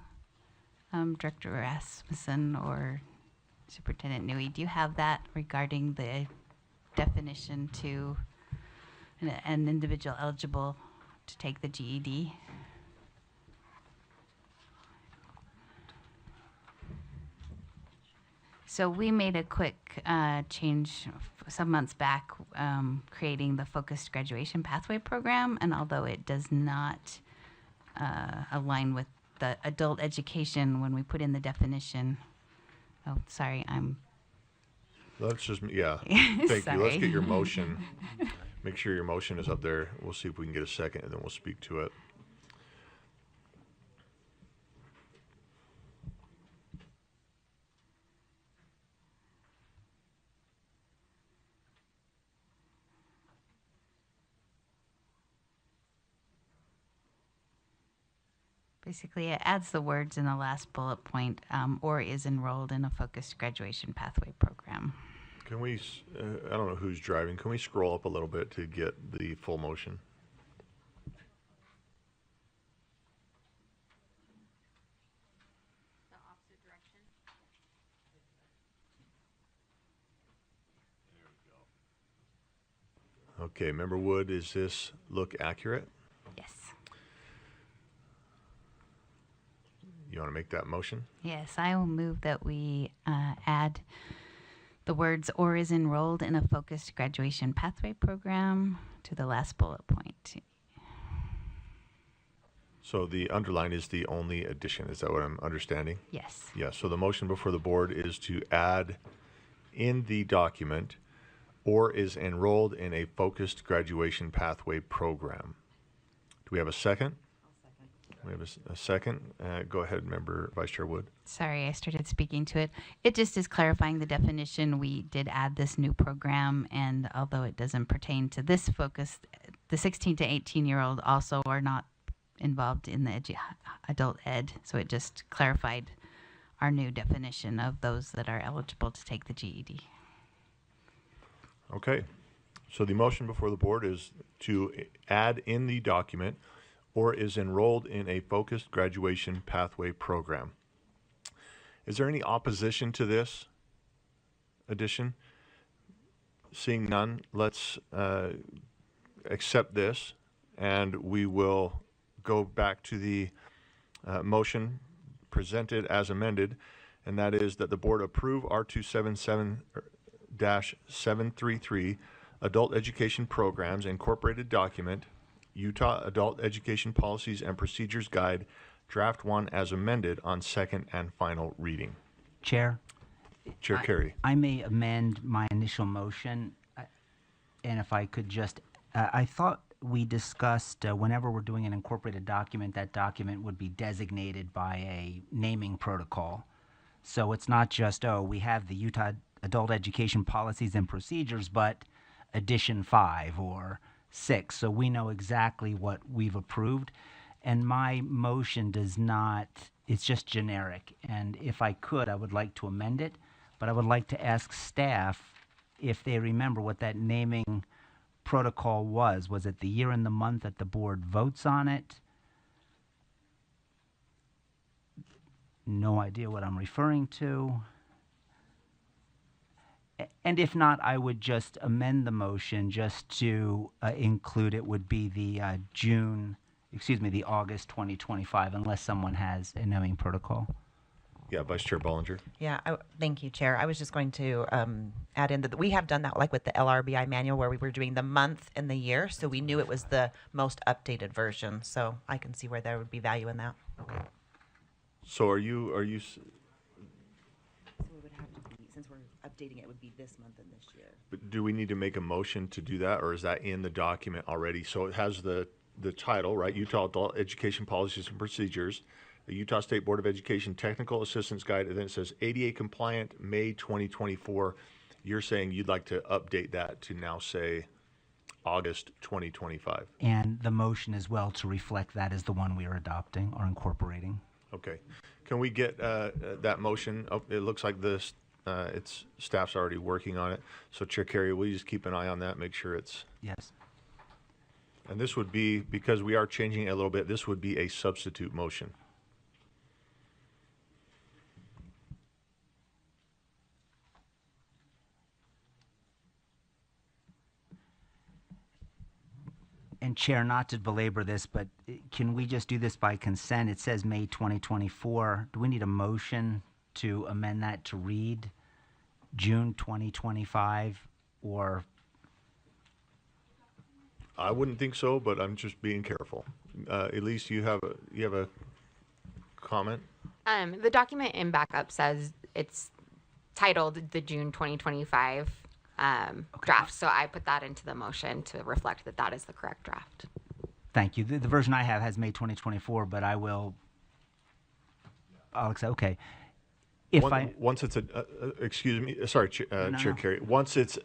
Director Rasmussen or Superintendent Newey. Do you have that regarding the definition to an individual eligible to take the GED? So we made a quick change some months back, creating the focused graduation pathway program, and although it does not align with the adult education when we put in the definition, Let's just, yeah, thank you. Let's Sorry. get your motion. Make sure your motion is up there. We'll see if we can get a second, and then we'll speak to it. Basically, it adds the words in the last bullet point, or is enrolled in a focused graduation pathway program. Can we, I don't know who's driving, can we scroll up a little bit to get the full motion? Okay, Member Wood, does this look accurate? Yes. You want to make that motion? Yes, I will move that we add the words or is enrolled in a focused graduation pathway program to the last bullet point. So the underline is the only addition. Is that what I'm understanding? Yes. Yes. So the motion before the board is to add in the document or is enrolled in a focused graduation pathway program. Do we have a second? We have a second. Go ahead, Member Vice Chair Wood. Sorry, I started speaking to it. It just is clarifying the definition. We did add this new program, and although it doesn't pertain to this focus, the 16 to 18-year-old also are not involved in the adult ed, so it just clarified our new definition of those that are eligible to take the GED. Okay. So the motion before the board is to add in the document or is enrolled in a focused graduation pathway program. Is there any opposition to this addition? Seeing none, let's accept this, and we will go back to the motion presented as amended, and that is that the board approve R277-733 Adult Education Programs Incorporated Document, Utah Adult Education Policies and Procedures Guide, Draft 1 as amended on second and final reading. Chair? Chair Carey. I may amend my initial motion, and if I could just, I thought we discussed whenever we're doing an incorporated document, that document would be designated by a naming protocol. So it's not just, oh, we have the Utah Adult Education Policies and Procedures, but Edition 5 or 6. So we know exactly what we've approved. And my motion does not, it's just generic. And if I could, I would like to amend it, but I would like to ask staff if they remember what that naming protocol was. Was it the year and the month that the board votes on it? No idea what I'm referring to. And if not, I would just amend the motion just to include it would be the the August 2025, unless someone has a naming protocol. Yeah, Vice Chair Bollinger. Yeah, thank you, Chair. I was just going to add in that we have done that like with the LRBI manual where we were doing the month and the year, so we knew it was the most updated version. So I can see where there would be value in that. So are you So it would have to be, since we're updating it, it would be this month and this year. but do we need to make a motion to do that, or is that in the document already? So it has the the title, right? Utah Adult Education Policies and Procedures, the Utah State Board of Education Technical Assistance Guide, and then it says ADA compliant May 2024. You're saying you'd like to update that to now say August 2025. And the motion as well to reflect that as the one we are adopting or incorporating. Okay. Can we get that motion? Oh, it looks like this, it's staff's already working on it. So Chair Carey, will you just keep an eye on that, make sure it's, Yes. and this would be, because we are changing it a little bit, this would be a substitute motion. And Chair, not to belabor this, but can we just do this by consent? It says May 2024. Do we need a motion to amend that to read June 2025 or? I wouldn't think so, but I'm just being careful. Elise, you have a comment? The document in backup says it's titled the June 2025 draft. So I put that into the motion to reflect that that is the correct draft. Thank you. The version I have has May 2024, but I'll accept. Okay. Once it's excuse me, sorry, Chair Carey. Once it's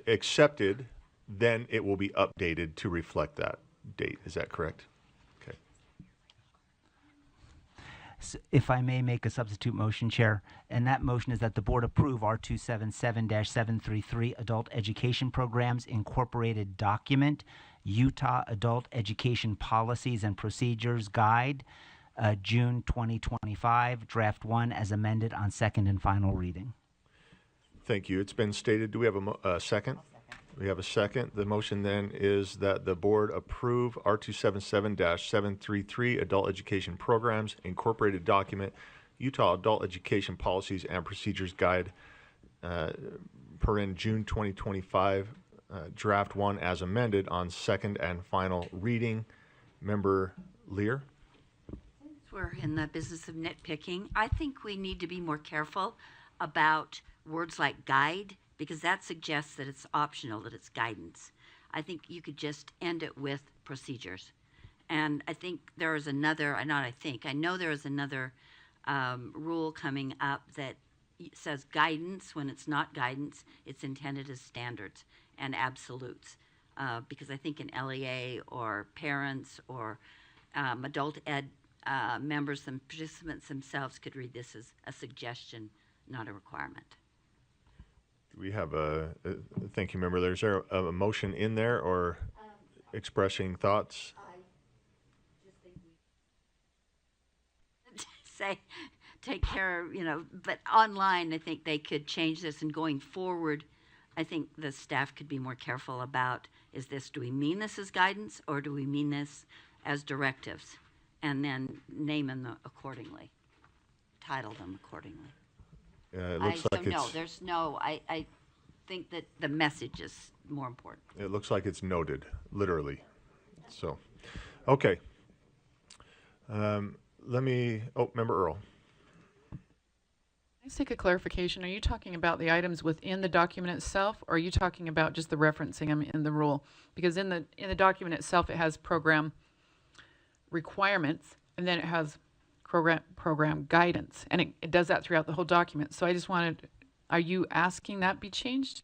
accepted, then it will be updated to reflect that date. Is that correct? Okay. So if I may make a substitute motion, Chair, and that motion is that the board approve R277-733 Adult Education Programs Incorporated Document, Utah Adult Education Policies and Procedures Guide, June 2025, Draft 1 as amended on second and final reading. Thank you. It's been stated. Do we have a second? We have a second. The motion then is that the board approve R277-733 Adult Education Programs Incorporated Document, Utah Adult Education Policies and Procedures Guide, June 2025, Draft 1 as amended on second and final reading. Member Lear? Since we're in the business of nitpicking, I think we need to be more careful about words like guide, because that suggests that it's optional, that it's guidance. I think you could just end it with procedures. And I think there is another, I know there is another rule coming up that says guidance. When it's not guidance, it's intended as standards and absolutes. Because I think in LEA or parents or adult ed members and participants themselves could read this as a suggestion, not a requirement. We have thank you, Member Lear. Is there a motion in there or expressing thoughts? I just think we say, take care, but online, I think they could change this, and going forward, I think the staff could be more careful about, do we mean this as guidance or do we mean this as directives? And then name them accordingly, title them accordingly. It looks like I think that the message is more important. It looks like it's noted, literally. So, okay. Member Earl. Let's take a clarification. Are you talking about the items within the document itself, or are you talking about just the referencing them in the rule? Because in the document itself, it has program requirements, and then it has program guidance, and it does that throughout the whole document. So I just wanted, are you asking that be changed,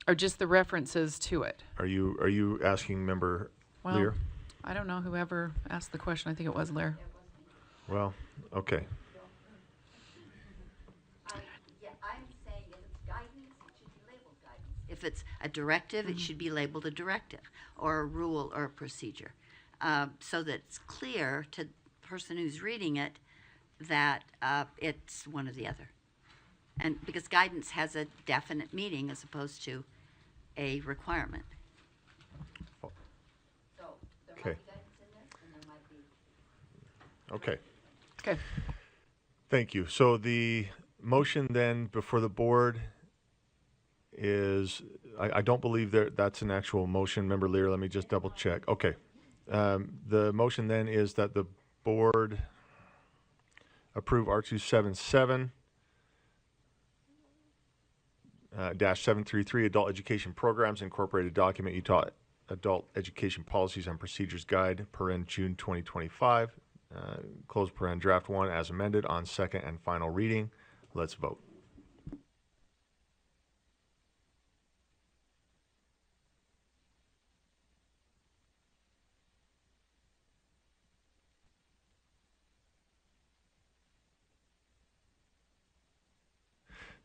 or just the references to it? Are you asking Member Lear? I don't know whoever asked the question. I think it was Lear. Well, okay. I'm saying if it's guidance, it should be labeled guidance. If it's a directive, it should be labeled a directive or a rule or a procedure, so that it's clear to person who's reading it that it's one or the other. And because guidance has a definite meaning as opposed to a requirement. So there might be guidance in this, and there might be. Okay. Okay. Thank you. So the motion then before the board is, I don't believe that's an actual motion. Member Lear, let me just double check. Okay. The motion then is that the board approve R277 -733 Adult Education Programs Incorporated Document, Utah Adult Education Policies and Procedures Guide, paren June 2025, close paren draft 1 as amended on second and final reading. Let's vote.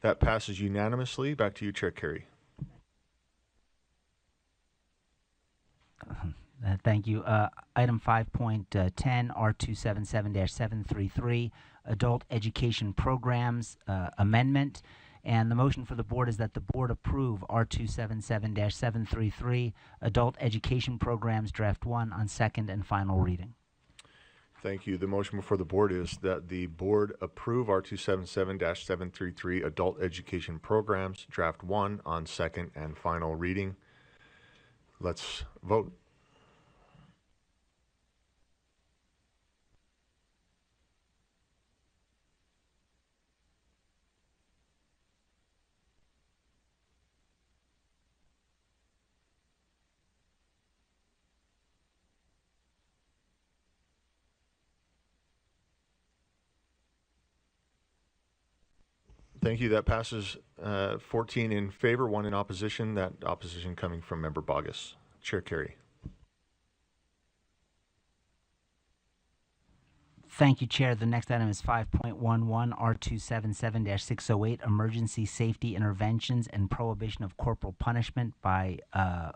That passes unanimously. Back to you, Chair Carey. Thank you. Item 5.10, R277-733, Adult Education Programs Amendment. And the motion for the board is that the board approve R277-733, Adult Education Programs Draft 1 on second and final reading. Thank you. The motion before the board is that the board approve R277-733 Adult Education Programs Draft 1 on second and final reading. Let's vote. Thank you. That passes 14 in favor, 1 in opposition. That opposition coming from Member Bogus. Chair Carey. Thank you, Chair. The next item is 5.11, R277-608, Emergency Safety Interventions and Prohibition of Corporal Punishment by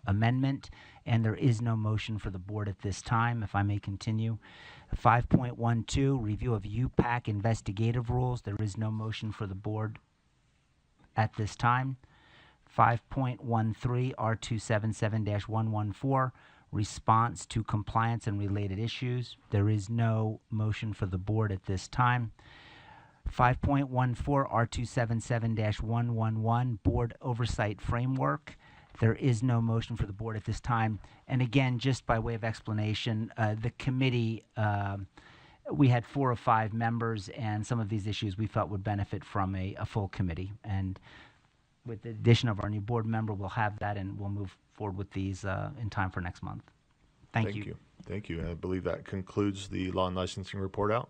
amendment. And there is no motion for the board at this time, if I may continue. 5.12, Review of UPAC Investigative Rules. There is no motion for the board at this time. 5.13, R277-114, Response to Compliance and Related Issues. There is no motion for the board at this time. 5.14, R277-111, Board Oversight Framework. There is no motion for the board at this time. And again, just by way of explanation, the committee, we had 4 of 5 members, and some of these issues we felt would benefit from a full committee. And with the addition of our new board member, we'll have that, and we'll move forward with these in time for next month. Thank you. Thank you. I believe that concludes the law and licensing report out.